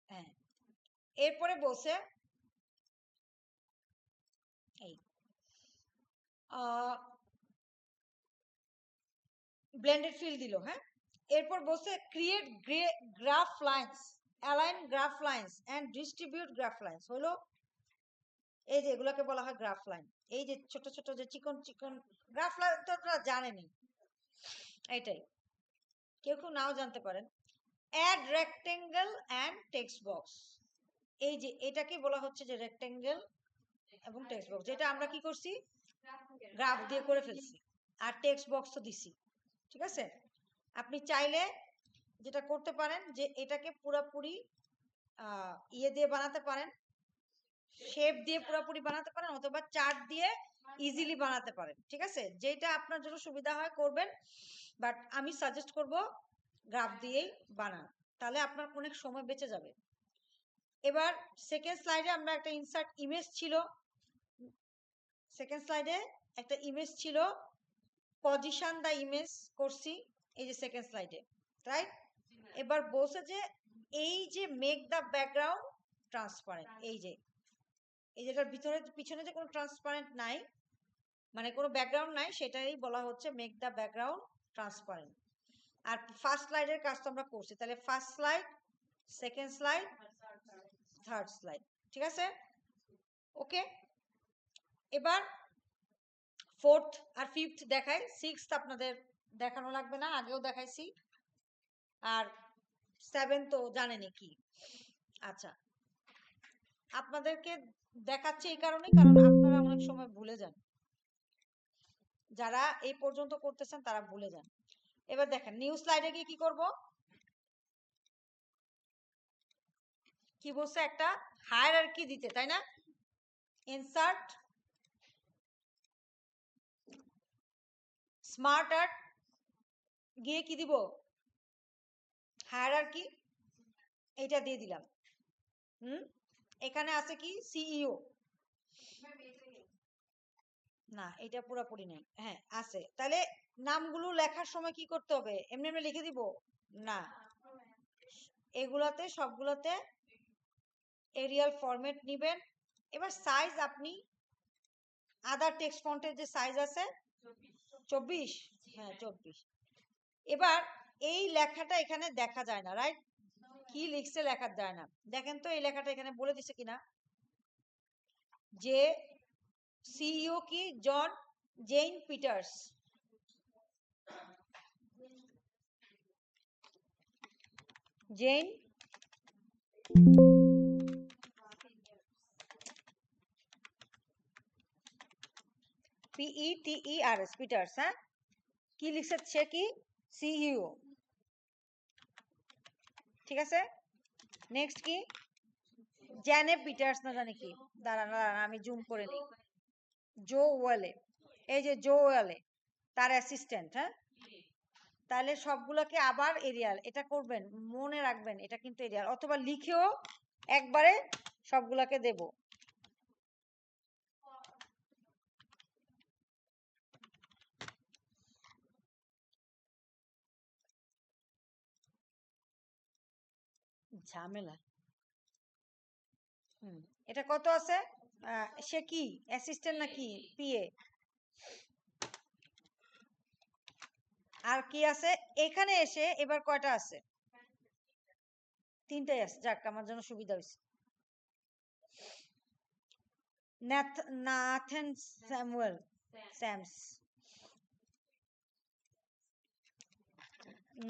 হ্যাঁ, এরপরে বলছে এই ব্লেন্ডেড ফিল দিল। হ্যাঁ, এরপর বলছে create graph lines, align graph lines and distribute graph lines. হলো এই যে এগুলোকে বলা হয় গ্রাফ লাইন। এই যে ছোট ছোট যে চিকন চিকন গ্রাফ লাইন তো আপনারা জানেনই, এইটাই, কেউ কেউ নাও জানতে পারেন। Add rectangle and text box, এই যে এটাকে বলা হচ্ছে যে রেক্টেঙ্গেল এবং টেক্সট বক্স, যেটা আমরা কি করছি গ্রাফ দিয়ে করে ফেলছি, আর টেক্সট বক্স তো দিছি। ঠিক আছে, আপনি চাইলে যেটা করতে পারেন যে এটাকে পুরোপুরি ইয়ে দিয়ে বানাতে পারেন, শেপ দিয়ে পুরোপুরি বানাতে পারেন, অথবা চার্ট দিয়ে ইজিলি বানাতে পারেন। ঠিক আছে, যেটা আপনার জন্য সুবিধা হয় করবেন, বাট আমি সাজেস্ট করব গ্রাফ দিয়েই বানান, তাহলে আপনার অনেক সময় বেঁচে যাবে। এবার সেকেন্ড স্লাইডে আমরা একটা ইনসার্ট ইমেজ ছিল, সেকেন্ড স্লাইডে একটা ইমেজ ছিল, পজিশন দা ইমেজ করছি, এই যে সেকেন্ড স্লাইডে, রাইট? এবার বলছে যে এই যে মেক দা ব্যাকগ্রাউন্ড ট্রান্সপারেন্ট, এই যে যেটার ভিতরে পিছনে যে কোনো ট্রান্সপারেন্ট নাই, মানে কোনো ব্যাকগ্রাউন্ড নাই, সেটাই বলা হচ্ছে মেক দা ব্যাকগ্রাউন্ড ট্রান্সপারেন্ট। আর ফার্স্ট স্লাইডের কাজটা আমরা করছি, তাহলে first slide, second slide, third slide. ঠিক আছে, ওকে। এবার ফোর্থ আর ফিফথ দেখাই, সিক্সথ আপনাদের দেখানো লাগবে না, আগেও দেখাইছি, আর সেভেন তো জানেনই কি। আচ্ছা, আপনাদেরকে দেখাচ্ছে এই কারণে, কারণ আপনারা অনেক সময় ভুলে যান, যারা এই পর্যন্ত করতেছেন তারা ভুলে যান। এবার দেখেন নিউ স্লাইডে গিয়ে কি করব, কি বলছে একটা হায়ারার্কি দিতে, তাই না? ইনসার্ট স্মার্ট আর্ট গিয়ে কি দিব, হায়ারার্কি, এটা দিয়ে দিলাম। এখানে আছে কি সিইও, না এটা পুরোপুরি নেই, হ্যাঁ আছে। তাহলে নামগুলো লেখার সময় কি করতে হবে, এমনি এমনি লিখে দিব না, এগুলাতে সবগুলোতে এরিয়াল ফরম্যাট নিবেন। এবার সাইজ আপনি আদার টেক্সট ফন্টের যে সাইজ আছে 24, হ্যাঁ 24। এবার এই লেখাটা এখানে দেখা যায় না, রাইট? কি লিখছে লেখা যায় না, দেখেন তো এই লেখাটা এখানে বলে দিছে কিনা, যে সিইও কি John Jane Peters, Jane PETERS Peters. হ্যাঁ, কি লিখছে সে, কি সিইও। ঠিক আছে, নেক্সট কি জ্যানে পিটার্স না জানি কি, দাঁড়ান আমি জুম করে নিই, জো ওয়েলে, এই যে জো ওয়েলে তার অ্যাসিস্ট্যান্ট। হ্যাঁ, তাহলে সবগুলোকে আবার এরিয়াল, এটা করবেন মনে রাখবেন, এটা কিন্তু এরিয়াল, অথবা লিখেও একবারে সবগুলোকে দেব। ঝামেলা। এটা কত আছে, সে কি অ্যাসিস্ট্যান্ট নাকি পিএ, আর কি আছে এখানে এসে, এবার কয়টা আছে, তিনটাই আছে, যাক আমার জন্য সুবিধা হয়েছে। Nathan Samuel, Sams,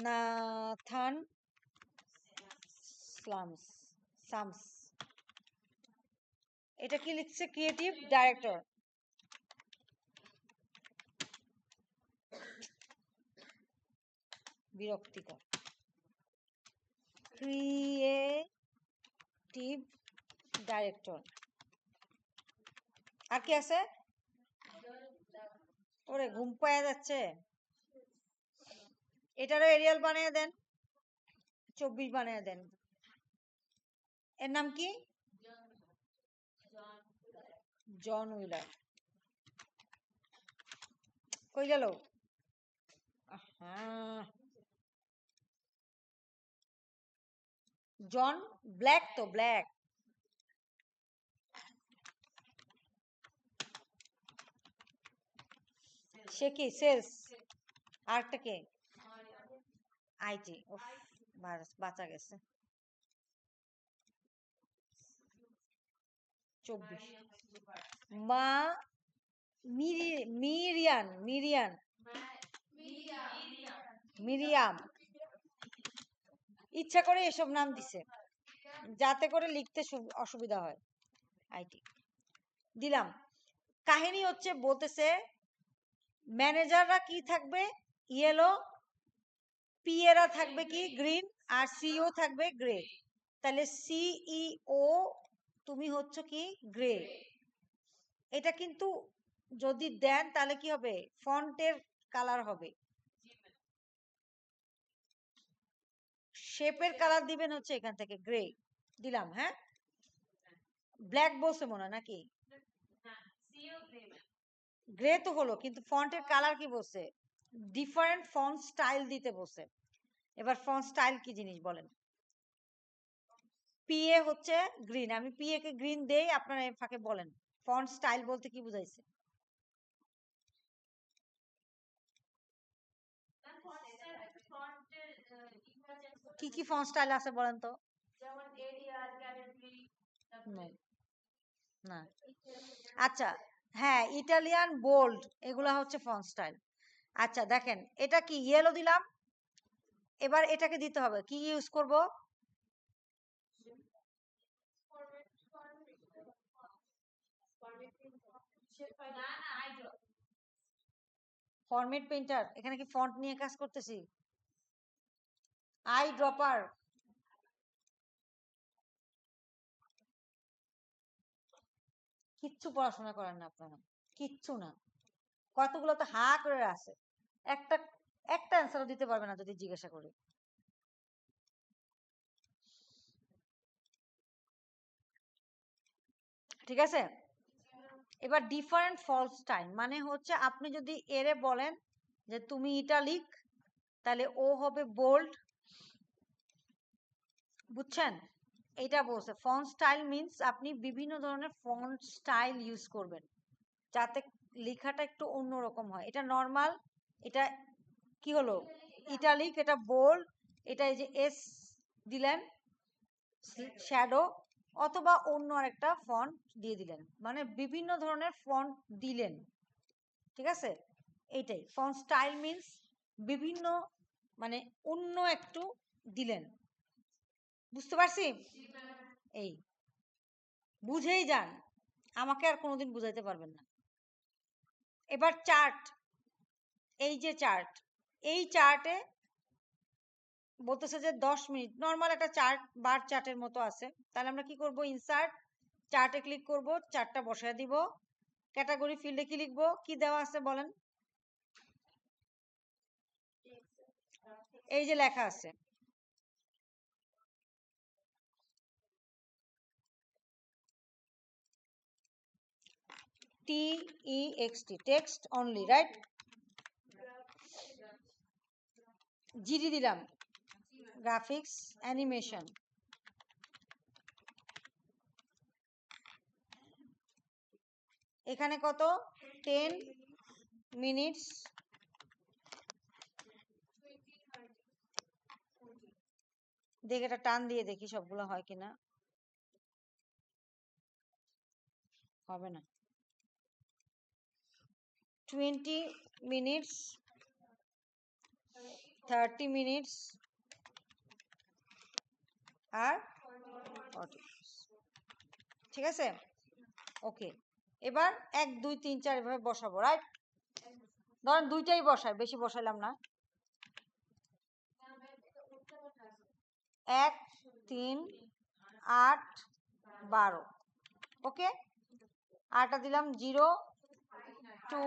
Nathan Slams, Sams, এটা কি লিখছে ক্রিয়েটিভ ডাইরেক্টর, বিরক্তিকর, ক্রিয়েটিভ ডাইরেক্টর। আর কি আছে, ওরে ঘুম পাওয়া যাচ্ছে, এটারও এরিয়াল বানিয়ে দেন, 24 বানিয়ে দেন। এর নাম কি, জন উইলার, কই গেল, জন ব্ল্যাক, তো ব্ল্যাক, সে কি সেলস, আরেকটা কে আইটি, বাঁচা গেছে। 24 মা মিরিয়ান মিরিয়ান মিরিয়াম ইচ্ছা করে এসব নাম দিছে যাতে করে লিখতে অসুবিধা হয়। আইটি দিলাম। কাহিনী হচ্ছে বলতেছে ম্যানেজাররা কি থাকবে ইয়েলো, পিএরা থাকবে কি গ্রিন, আর সিইও থাকবে গ্রে। তাহলে সিইও তুমি হচ্ছে কি গ্রে। এটা কিন্তু যদি দেন তাহলে কি হবে, ফন্টের কালার হবে, শেপের কালার দিবেন হচ্ছে এখান থেকে গ্রে দিলাম। হ্যাঁ, ব্ল্যাক বলছে মনে হয় নাকি, গ্রে তো হলো, কিন্তু ফন্টের কালার কি বলছে, ডিফারেন্ট ফন্ট স্টাইল দিতে বলছে। এবার ফন্ট স্টাইল কি জিনিস বলেন। পিএ হচ্ছে গ্রিন, আমি পিএ কে গ্রিন দেই, আপনারা এই ফাঁকে বলেন ফন্ট স্টাইল বলতে কি বুঝাইছে। কি কি ফন্ট স্টাইল আছে বলেন তো। না, আচ্ছা হ্যাঁ, ইটালিয়ান বোল্ড এগুলা হচ্ছে ফন্ট স্টাইল। আচ্ছা দেখেন এটা কি ইয়েলো দিলাম, এবার এটাকে দিতে হবে কি ইউজ করব, ফরম্যাট পেইন্টার। এখানে কি ফন্ট নিয়ে কাজ করতেছি, আই ড্রপার। কিচ্ছু পড়াশোনা করেন না আপনারা, কিচ্ছু না, কতগুলো তো হা করে আছে, একটা একটা অ্যান্সারও দিতে পারবে না যদি জিজ্ঞাসা করি। ঠিক আছে, এবার ডিফারেন্ট ফন্ট স্টাইল মানে হচ্ছে আপনি যদি এরে বলেন যে তুমি ইটালিক, তাহলে ও হবে বোল্ড, বুঝছেন। এটা বলছে ফন্ট স্টাইল মিন্স আপনি বিভিন্ন ধরনের ফন্ট স্টাইল ইউজ করবেন যাতে লেখাটা একটু অন্যরকম হয়। এটা নর্মাল, এটা কি হলো ইটালিক, এটা বোল্ড, এটা এই যে এস দিলেন শ্যাডো, অথবা অন্য আরেকটা ফন্ট দিয়ে দিলেন, মানে বিভিন্ন ধরনের ফন্ট দিলেন। ঠিক আছে, এইটাই ফন্ট স্টাইল মিন্স বিভিন্ন, মানে অন্য একটু দিলেন। বুঝতে পারছি, এই বুঝেই যান, আমাকে আর কোনোদিন বুঝাইতে পারবেন না। এবার চার্ট, এই যে চার্ট, এই চার্টে বলতেছে যে 10 মিনিট নর্মাল একটা চার্ট বার চার্টের মতো আছে। তাহলে আমরা কি করব, ইনসার্ট চার্টে ক্লিক করব, চার্টটা বসায় দিব, ক্যাটাগরি ফিল্ডে কি লিখবো, কি দেওয়া আছে বলেন, এই যে লেখা আছে TEXT, text only, right. GD দিলাম, গ্রাফিক্স অ্যানিমেশন। এখানে কত, 10 মিনিটস, দেখে এটা টান দিয়ে দেখি সবগুলো হয় কিনা, হবে না। 20 মিনিটস, 30 মিনিটস, আর 40। ঠিক আছে, ওকে। এবার 1 2 3 4 এভাবে বসাবো, রাইট। ধরেন দুইটাই বসাই, বেশি বসাইলাম না, 1 3 8 12, ওকে। আরটা দিলাম 0 2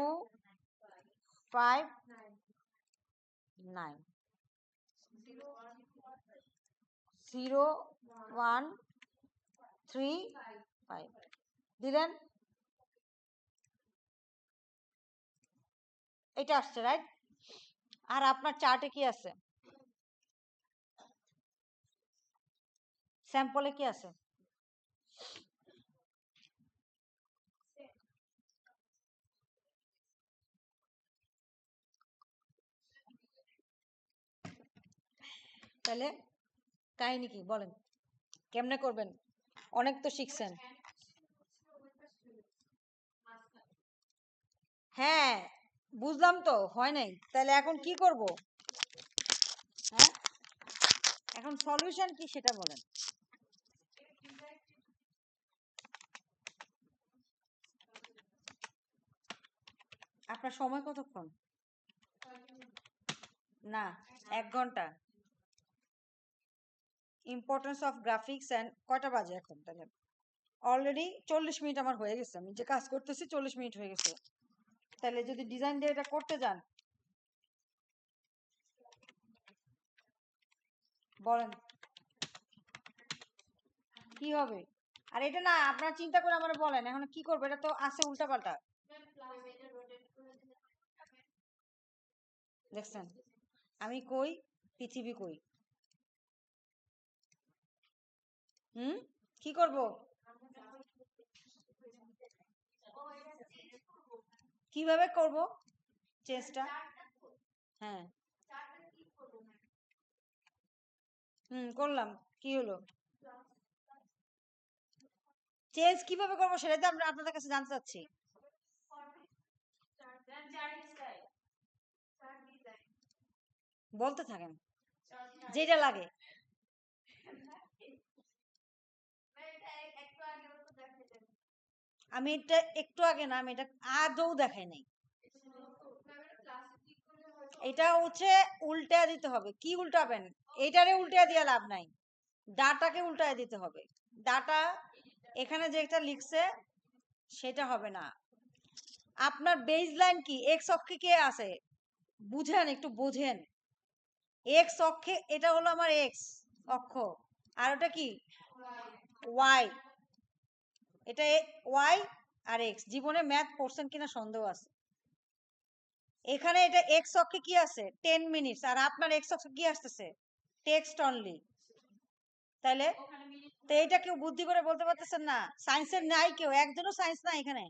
5 9, 0 1 3 5 দিলেন, এটা আসছে, রাইট। আর আপনার চার্টে কি আছে, স্যাম্পলে কি আছে, তাহলে কাহিনী কি বলেন, কেমনে করবেন? অনেক তো শিখছেন। হ্যাঁ বুঝলাম তো, হয় নাই, তাহলে এখন কি করব? হ্যাঁ এখন সলিউশন কি সেটা বলেন। আপনার সময় কতক্ষণ? না, 1 ঘন্টা। ইম্পর্টেন্স অফ গ্রাফিক্স এন্ড কয়টা বাজে এখন? তাহলে অলরেডি 40 মিনিট আমার হয়ে গেছে, আমি যে কাজ করতেছি 40 মিনিট হয়ে গেছে। তাহলে যদি ডিজাইন দিয়ে এটা করতে যান, বলেন কি হবে? আর এটা না আপনারা চিন্তা করে আমার বলেন এখন কি করবো, এটা তো আছে উল্টাপাল্টা। দেখছেন আমি কই, পৃথিবী কই। হুম, কি করব? কিভাবে করব চেষ্টা? হ্যাঁ করলাম, কি হলো? চেঞ্জ কিভাবে করবো সেটাই তো আমরা আপনাদের কাছে জানতে চাচ্ছি। বলতে থাকেন যেটা লাগে। আমি এটা একটু আগে না, আমি এটা আদৌ দেখাই নাই। এটা হচ্ছে উল্টা দিতে হবে। কি উল্টাবেন? এটারে উল্টা দিয়ে লাভ নাই, ডাটাকে উল্টায় দিতে হবে। ডাটা এখানে যেটা লিখছে সেটা হবে না। আপনার বেজ লাইন কি? এক্স অক্ষে কে আছে বুঝেন, একটু বোঝেন। এক্স অক্ষে এটা হলো আমার এক্স অক্ষ, আর ওটা কি? ওয়াই। এটা ওয়াই আর এক্স। জীবনে ম্যাথ পড়ছেন কিনা সন্দেহ আছে। এখানে এটা এক্স অক্ষে কি আছে? 10 মিনিটস। আর আপনার এক্স অক্ষে কি আসতেছে? Text only. তাহলে তো এইটা কেউ বুদ্ধি করে বলতে পারতেছেন না? সায়েন্সের নাই কেউ, একজনও সায়েন্স নাই এখানে।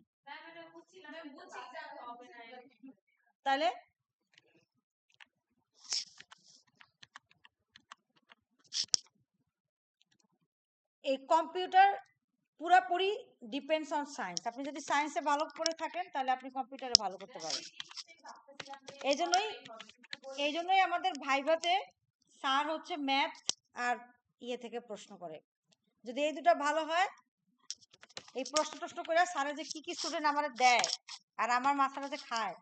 তাহলে এই কম্পিউটার পুরাপুরি ডিপেন্ডস অন সায়েন্স। আপনি যদি সায়েন্সে ভালো করে থাকেন তাহলে আপনি কম্পিউটারে ভালো করতে পারেন। এই জন্যই আমাদের ভাইভাতে স্যার হচ্ছে ম্যাথ আর ইয়ে থেকে প্রশ্ন করে। যদি এই দুটো ভালো হয়, এই প্রশ্ন করে স্যারে যে কি কি স্টুডেন্ট আমার দেয় আর আমার মাথাটা যে খায়।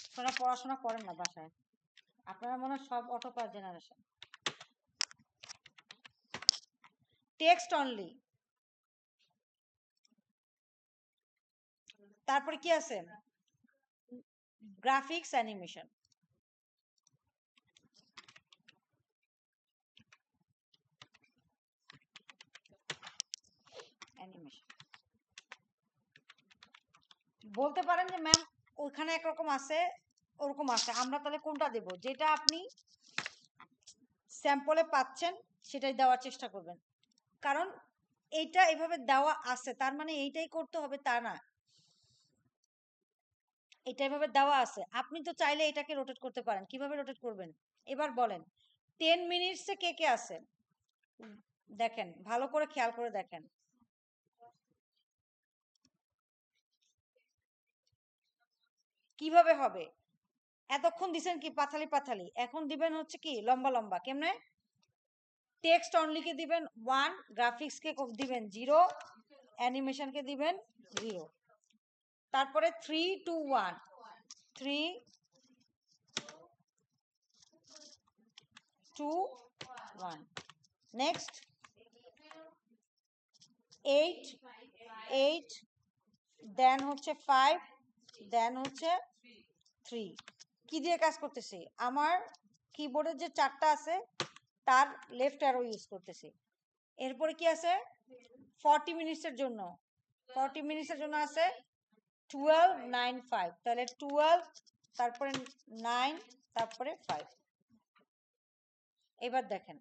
আপনারা পড়াশোনা করেন না বাসায়, আপনারা মনে হয় সব অটোপাস জেনারেশন। Text only. তারপরে কি আছে? Graphics animation. অ্যানিমেশন বলতে পারেন যে ম্যাম ওখানে একরকম আছে ওরকম আছে, আমরা তাহলে কোনটা দেব? যেটা আপনি স্যাম্পলে পাচ্ছেন সেটাই দেওয়ার চেষ্টা করবেন। কারণ এইটা এভাবে দেওয়া আছে তার মানে এইটাই করতে হবে তা না। এটা এভাবে দেওয়া আছে, আপনি তো চাইলে এটাকে রোটেট করতে পারেন। কিভাবে রোটেট করবেন এবার বলেন? 10 মিনিটসে কে কে আছে দেখেন, ভালো করে খেয়াল করে দেখেন। কিভাবে হবে? এতক্ষণ দিছেন কি পাথালি পাথালি, এখন দিবেন হচ্ছে কি লম্বা লম্বা। কেমনে? টেক্সট অনলিকে দিবেন 1, গ্রাফিক্সকে দিবেন 0, অ্যানিমেশনকে দিবেন 0। তারপরে 3, 2, 1, 3, 2, 1। নেক্সট 8, 8, দেন হচ্ছে 5, দেন হচ্ছে 3। কি দিয়ে কাজ করতেছি? আমার কিবোর্ডের যে 4টা আছে তার লেফট অ্যারো ইউজ করতেছি। এরপরে কি আছে? 40 মিনিটসের জন্য, 40 মিনিটসের জন্য আছে 12, 9, 5। তাহলে 12, তারপরে 9, তারপরে 5। এবার দেখেন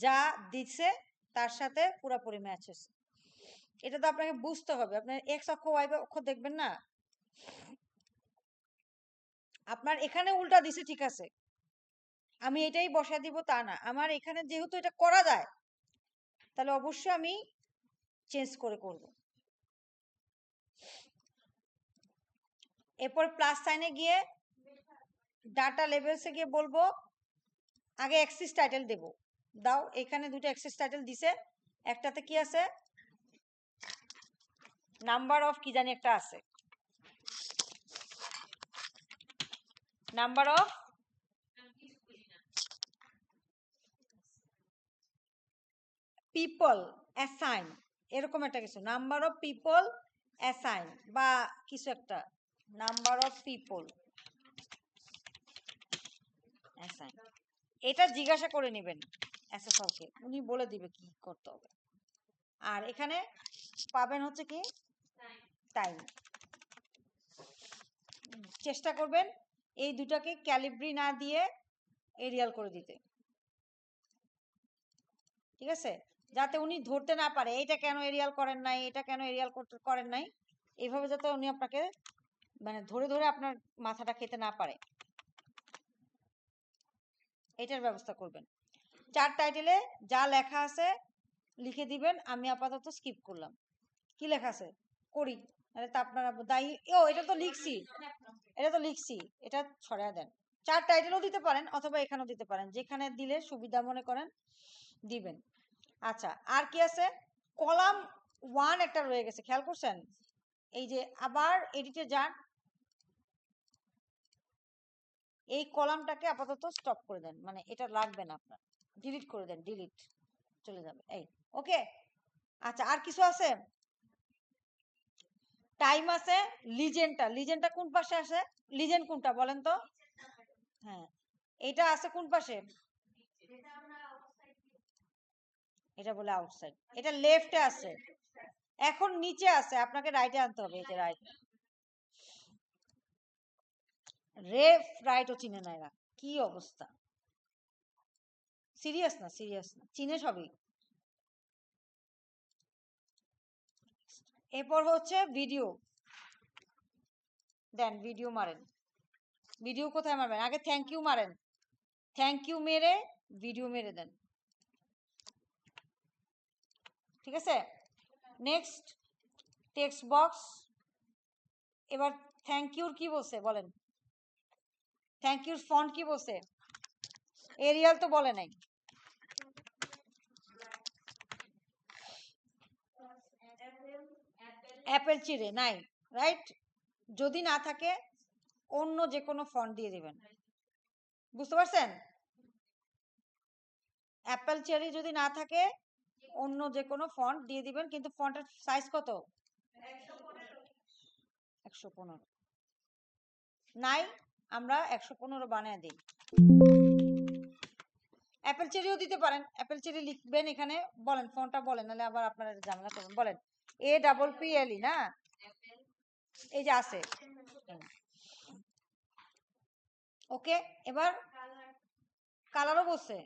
যা দিচ্ছে তার সাথে পুরোপুরি ম্যাচ হচ্ছে। এটা তো আপনাকে বুঝতে হবে। আপনার এক্স অক্ষ ওয়াই অক্ষ দেখবেন না, আপনার এখানে উল্টা দিছে ঠিক আছে, আমি এটাই বসায় দিব তা না, আমার এখানে যেহেতু এটা করা যায় তাহলে অবশ্যই আমি চেঞ্জ করে করব। এরপর প্লাস সাইনে গিয়ে ডাটা লেভেলসে গিয়ে বলবো আগে অ্যাক্সিস টাইটেল দেব, দাও। এখানে দুটো অ্যাক্সিস টাইটেল দিছে, একটাতে কি আছে, নাম্বার অফ কি জানি একটা আছে, নাম্বার অফ পিপল অ্যাসাইন, এরকম একটা কিছু, নাম্বার অফ পিপল অ্যাসাইন বা কিছু একটা, নাম্বার অফ পিপল অ্যাসাইন, এটা জিজ্ঞাসা করে নেবেন এসএসএলকে, উনি বলে দিবে কি করতে হবে। আর এখানে পাবেন হচ্ছে কি টাইম, চেষ্টা করবেন এই দুটাকে ক্যালিব্রি না দিয়ে এরিয়াল করে দিতে, ঠিক আছে, যাতে উনি ধরতে না পারে এইটা কেন এরিয়াল করেন নাই, এটা কেন এরিয়াল করেন নাই, এইভাবে যাতে উনি আপনাকে মানে ধরে ধরে আপনার মাথাটা খেতে না পারে, এটার ব্যবস্থা করবেন। চার টাইটেলে যা লেখা আছে লিখে দিবেন, আমি আপাতত স্কিপ করলাম। কি লেখা আছে করি, তা আপনারা দায়ী, ও এটা তো লিখছি, এটা ছড়ায় দেন। চার টাইটেলও দিতে পারেন অথবা এখানেও দিতে পারেন, যেখানে দিলে সুবিধা মনে করেন দিবেন। আচ্ছা, আর কি আছে, কলাম 1 একটা রয়ে গেছে, খেয়াল করছেন, এই যে আবার এডিটে যান, এই কলামটাকে আপাতত স্টপ করে দেন, মানে এটা লাগবে না আপনার, ডিলিট করে দেন, ডিলিট চলে যাবে, এই ওকে। আচ্ছা, আর কিছু আছে, টাইম আছে, লিজেন্ডটা কোন পাশে আছে, লিজেন্ড কোনটা বলেন তো, হ্যাঁ এটা আছে কোন পাশে, এটা বলে আউটসাইড, এটা লেফটে আছে, এখন নিচে আছে, আপনাকে রাইটে আনতে হবে, এই যে রাইট, রেফ রাইটও চিনে না এরা, কি অবস্থা, সিরিয়াস না চিনে সবই। এরপর হচ্ছে ভিডিও দেন, ভিডিও মারেন, ভিডিও কোথায় মারবেন, আগে থ্যাংক ইউ মারেন, থ্যাংক ইউ মেরে ভিডিও মেরে দেন, ঠিক আছে। নেক্সট টেক্সট বক্স, এবার থ্যাংক ইউর কি বলছে বলেন, থ্যাংক ইউর ফন্ট কি বলছে, এরিয়াল তো বলে নাই, অ্যাপেল চিড়ে নাই, রাইট, যদি না থাকে অন্য যে কোনো ফন্ট দিয়ে দিবেন, বুঝতে পারছেন, অ্যাপেল চেরি যদি না থাকে অন্য যে কোনো ফন্ট দিয়ে দিবেন, কিন্তু ফন্টের সাইজ কত, 115 নাই, আমরা 115 বানিয়ে দিই। অ্যাপেল চেরিও দিতে পারেন, অ্যাপেল চেরি লিখবেন এখানে, বলেন ফন্টটা বলেন, নাহলে আবার আপনারা ঝামেলা করবেন, বলেন APPLE না, এই যে আছে, ওকে। এবার কালারও বলছে,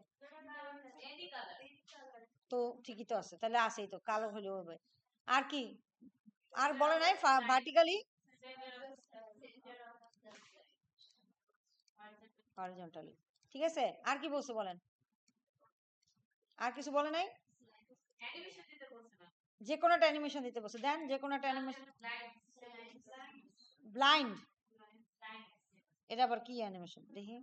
তো ঠিকই তো আছে, তাহলে আসেই তো, কালো হলেও হবে। আর কি, আর বলে নাই ভার্টিক্যালি হরিজন্টালি, ঠিক আছে। আর কি বলছে বলেন, আর কিছু বলে নাই, যে কোনো একটা অ্যানিমেশন দিতে বলছে, দেন যে কোনো একটা অ্যানিমেশন, ব্লাইন্ড, এটা আবার কি অ্যানিমেশন দেখি,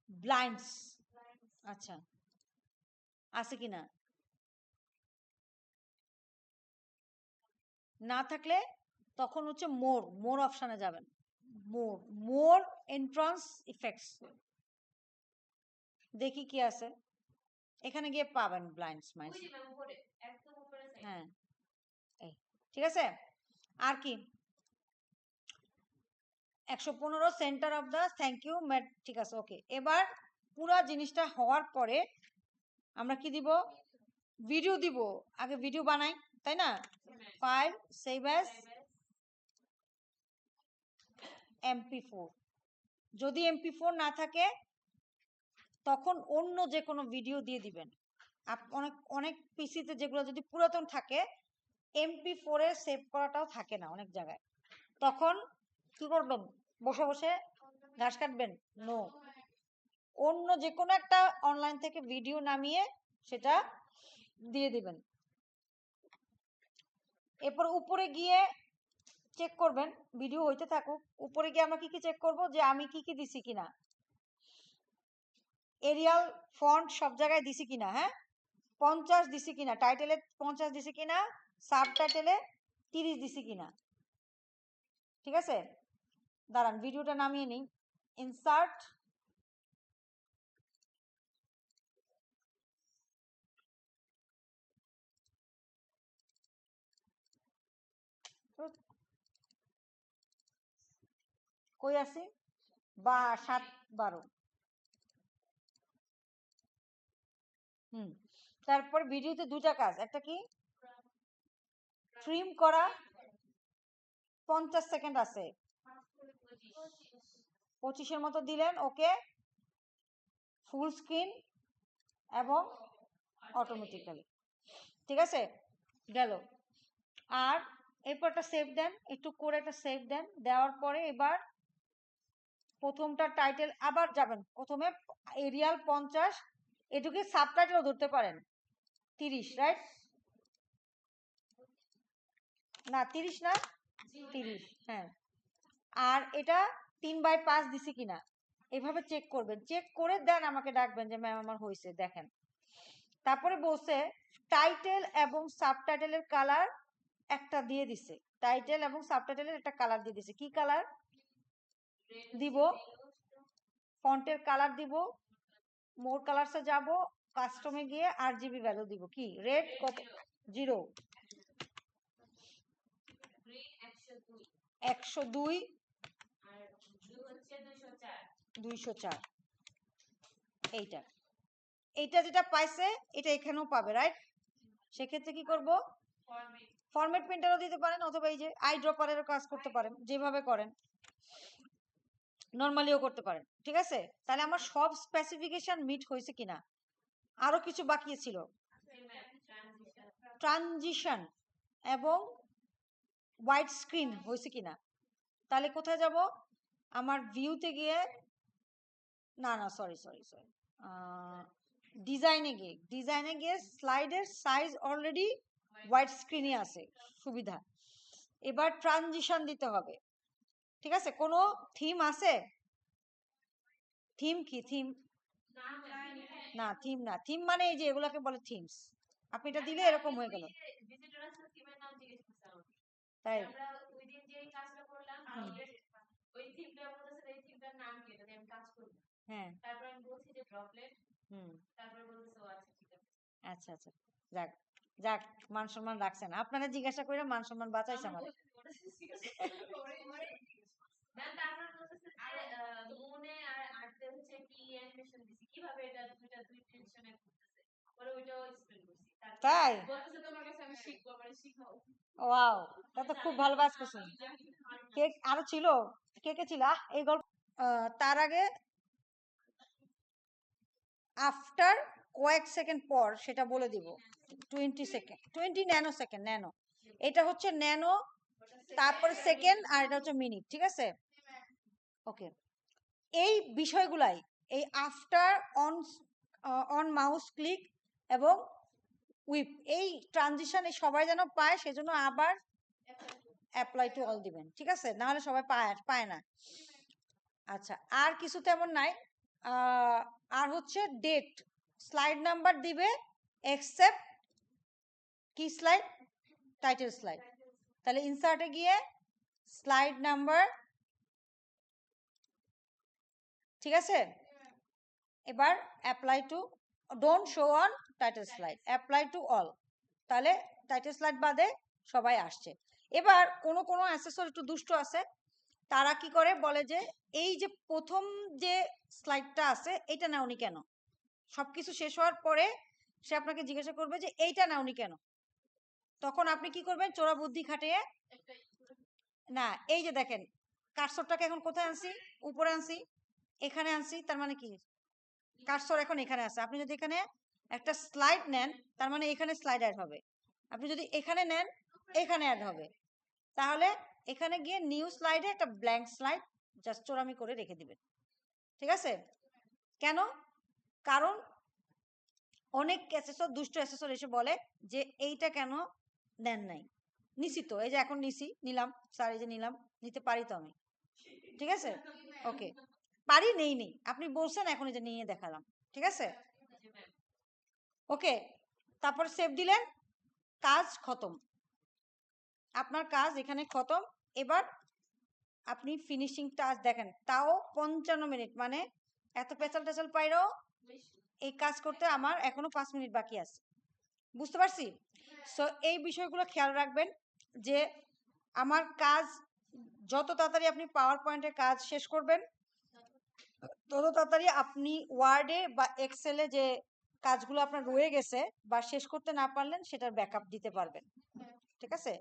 ব্লাইন্ডস, আচ্ছা আছে কিনা, না থাকলে তখন হচ্ছে মোর অপশনে যাবেন, মোর এন্ট্রান্স ইফেক্টস, দেখি কি আছে, এখানে গিয়ে পাবেন ব্লাইন্ডস মাইন্ডস, হ্যাঁ এই ঠিক আছে। আর কি 115 centre of the thank you Matt, ঠিক আছে ওকে। এবার পুরা জিনিসটা হওয়ার পরে আমরা কি দিব, ভিডিও দিব, আগে ভিডিও বানাই তাই না, ফাইল সেভ অ্যাজ MP4, যদি MP4 না থাকে তখন অন্য যে কোনো ভিডিও দিয়ে দিবেন, অনেক অনেক পিসিতে যেগুলো যদি পুরাতন থাকে MP4 এ সেভ করাটাও থাকে না অনেক জায়গায়, তখন কি করবেন? বসে বসে ঘাস কাটবেন? নো, অন্য যে কোনো একটা অনলাইন থেকে ভিডিও নামিয়ে সেটা দিয়ে দিবেন। এরপর উপরে গিয়ে চেক করবেন, ভিডিও হইতে থাকুক, উপরে গিয়ে আমরা কি কি চেক করব যে আমি কি কি দিছি কিনা, এরিয়াল ফন্ট সব জায়গায় দিছি কিনা, হ্যাঁ 50 দিছি কিনা, টাইটেলে 50 দিছি কিনা, সাব টাইটেলে 30 দিছি কিনা। ঠিক আছে, দাঁড়ান ভিডিওটা নামিয়ে নিই, ইনসার্ট, কই আছে বা 7-12, তারপর ভিডিওতে দুইটা কাজ, একটা কি ট্রিম করা, 50 সেকেন্ড আছে, 25-এর মতো দিলেন, ওকে, ফুল স্ক্রিন এবং অটোমেটিক্যালি। ঠিক আছে, গেল। আর এরপর একটা সেভ দেন, একটু করে একটা সেভ দেন, দেওয়ার পরে এবার প্রথমটা টাইটেল আবার যাবেন, প্রথমে এরিয়াল 50, এটুকু সাবটাইটেলও ধরতে পারেন 30, রাইট না 30 না 30, হ্যাঁ। আর এটা 3/5 দিছি কিনা এভাবে চেক করবেন, চেক করে দেন আমাকে ডাকবেন যে ম্যাম আমার হয়েছে, দেখেন। তারপরে বলছে টাইটেল এবং সাবটাইটেলের কালার একটা দিয়ে দিছে, টাইটেল এবং সাবটাইটেলের একটা কালার দিয়ে দিছে, কি কালার দিব? ফন্টের কালার দিব, মোর কালারসে যাব, কাস্টমে গিয়ে RGB ভ্যালু দিব, কি রেড কত 0, 102, 204, এইটা এইটা যেটা পাইছে এটা এখানেও পাবে, রাইট? সেক্ষেত্রে কি করব, ফরম্যাট প্রিন্টারও দিতে পারেন, অথবা এই যে আই ড্রপারেরও কাজ করতে পারেন, যেভাবে করেন নরমালিও করতে পারেন। ঠিক আছে, তাহলে আমার সব স্পেসিফিকেশন মিট হয়েছে কিনা, আরো কিছু বাকি ছিল, ট্রানজিশন এবং হোয়াইট স্ক্রিন হয়েছে কিনা। তাহলে কোথায় যাব, আমার ভিউতে গিয়ে, না না সরি সরি সরি, ডিজাইনে গিয়ে স্লাইডের সাইজ অলরেডি হোয়াইট স্ক্রিনে আছে, সুবিধা। এবার ট্রানজিশন দিতে হবে। ঠিক আছে, কোনো থিম আছে? থিম কি থিম? না থিম না, থিম মানে এই যে এগুলাকে বলে থিমস, আপনি এটা দিলে এরকম হয়ে গেল, তাই হ্যাঁ আচ্ছা আচ্ছা, যাক যাক, মান সম্মান রাখছেন, আপনারা জিজ্ঞাসা করে মান সম্মান বাঁচাইছে আমাদের। তাই ওয়াও, তা তো খুব ভালো কাজ করছেন। কে আরো ছিল, কে কে ছিল এই গল্প? তার আগে আফটার কয়েক সেকেন্ড পর সেটা বলে দিব, 20 সেকেন্ড, 20 ন্যানো সেকেন্ড, ন্যানো এটা হচ্ছে ন্যানো, তারপরে সেকেন্ড, আর এটা হচ্ছে মিনিট। ঠিক আছে, ওকে, এই বিষয়গুলাই, এই after, on on mouse click এবং উইপ, এই ট্রানজিশন এই সবাই যেন পায়, সেজন্য আবার অ্যাপ্লাই টু অল দিবেন। ঠিক আছে, না হলে সবাই পায় না। আচ্ছা, আর কিছু তেমন নাই। আর হচ্ছে ডেট, স্লাইড নাম্বার দিবে এক্সেপ্ট কি স্লাইড, টাইটেল স্লাইড। তাহলে ইনসার্টে গিয়ে স্লাইড নাম্বার, ঠিক আছে, এবার apply to, don't show on title slide, apply to all, তাহলে টাইটেল স্লাইড বাদে সবাই আসছে। এবার কোনো কোনো অ্যাসেসর একটু দুষ্ট আছে, তারা কি করে বলে যে এই যে প্রথম যে স্লাইডটা আছে এটা নাওনি কেন, সবকিছু শেষ হওয়ার পরে সে আপনাকে জিজ্ঞাসা করবে যে এইটা নাওনি কেন, তখন আপনি কি করবেন, চোরা বুদ্ধি খাটিয়ে, না এই যে দেখেন কার্সরটাকে এখন কোথায় আনছি, উপরে আনছি, এখানে আনছি, তার মানে কি কার্সর এখন এখানে আছে, আপনি যদি এখানে একটা স্লাইড নেন, তার মানে এখানে স্লাইড অ্যাড হবে। আপনি যদি এখানে নেন, এখানে অ্যাড হবে। তাহলে এখানে গিয়ে নিউ স্লাইডে একটা ব্ল্যাঙ্ক স্লাইড জাস্ট চোরামি করে রেখে দিবেন। ঠিক আছে? কেন? কারণ অনেক অ্যাসেসর, দুষ্ট অ্যাসেসর এসে বলে যে এইটা কেন নেন নাই। নিছি তো, এই যে এখন নিলাম স্যার, এই যে নিলাম, নিতে পারি তো আমি। ঠিক আছে, ওকে, পারি, নেই, আপনি বলছেন, এখন এই যে নিয়ে দেখালাম। ঠিক আছে, ওকে, তারপর সেভ দিলেন, কাজ খতম, আপনার কাজ এখানে খতম। এবার আপনি ফিনিশিং টাচ দেখেন, তাও 55 মিনিট, মানে এত পেঁচাল টেচাল পাইরও এই কাজ করতে আমার এখনো 5 মিনিট বাকি আছে। বুঝতে পারছি? সো এই বিষয়গুলো খেয়াল রাখবেন যে আমার কাজ যত তাড়াতাড়ি আপনি পাওয়ার পয়েন্টের কাজ শেষ করবেন, তত তাড়াতাড়ি আপনি ওয়ার্ডে বা এক্সেলে যে কাজগুলো আপনার রয়ে গেছে বা শেষ করতে না পারলেন সেটার ব্যাকআপ দিতে পারবেন। ঠিক আছে,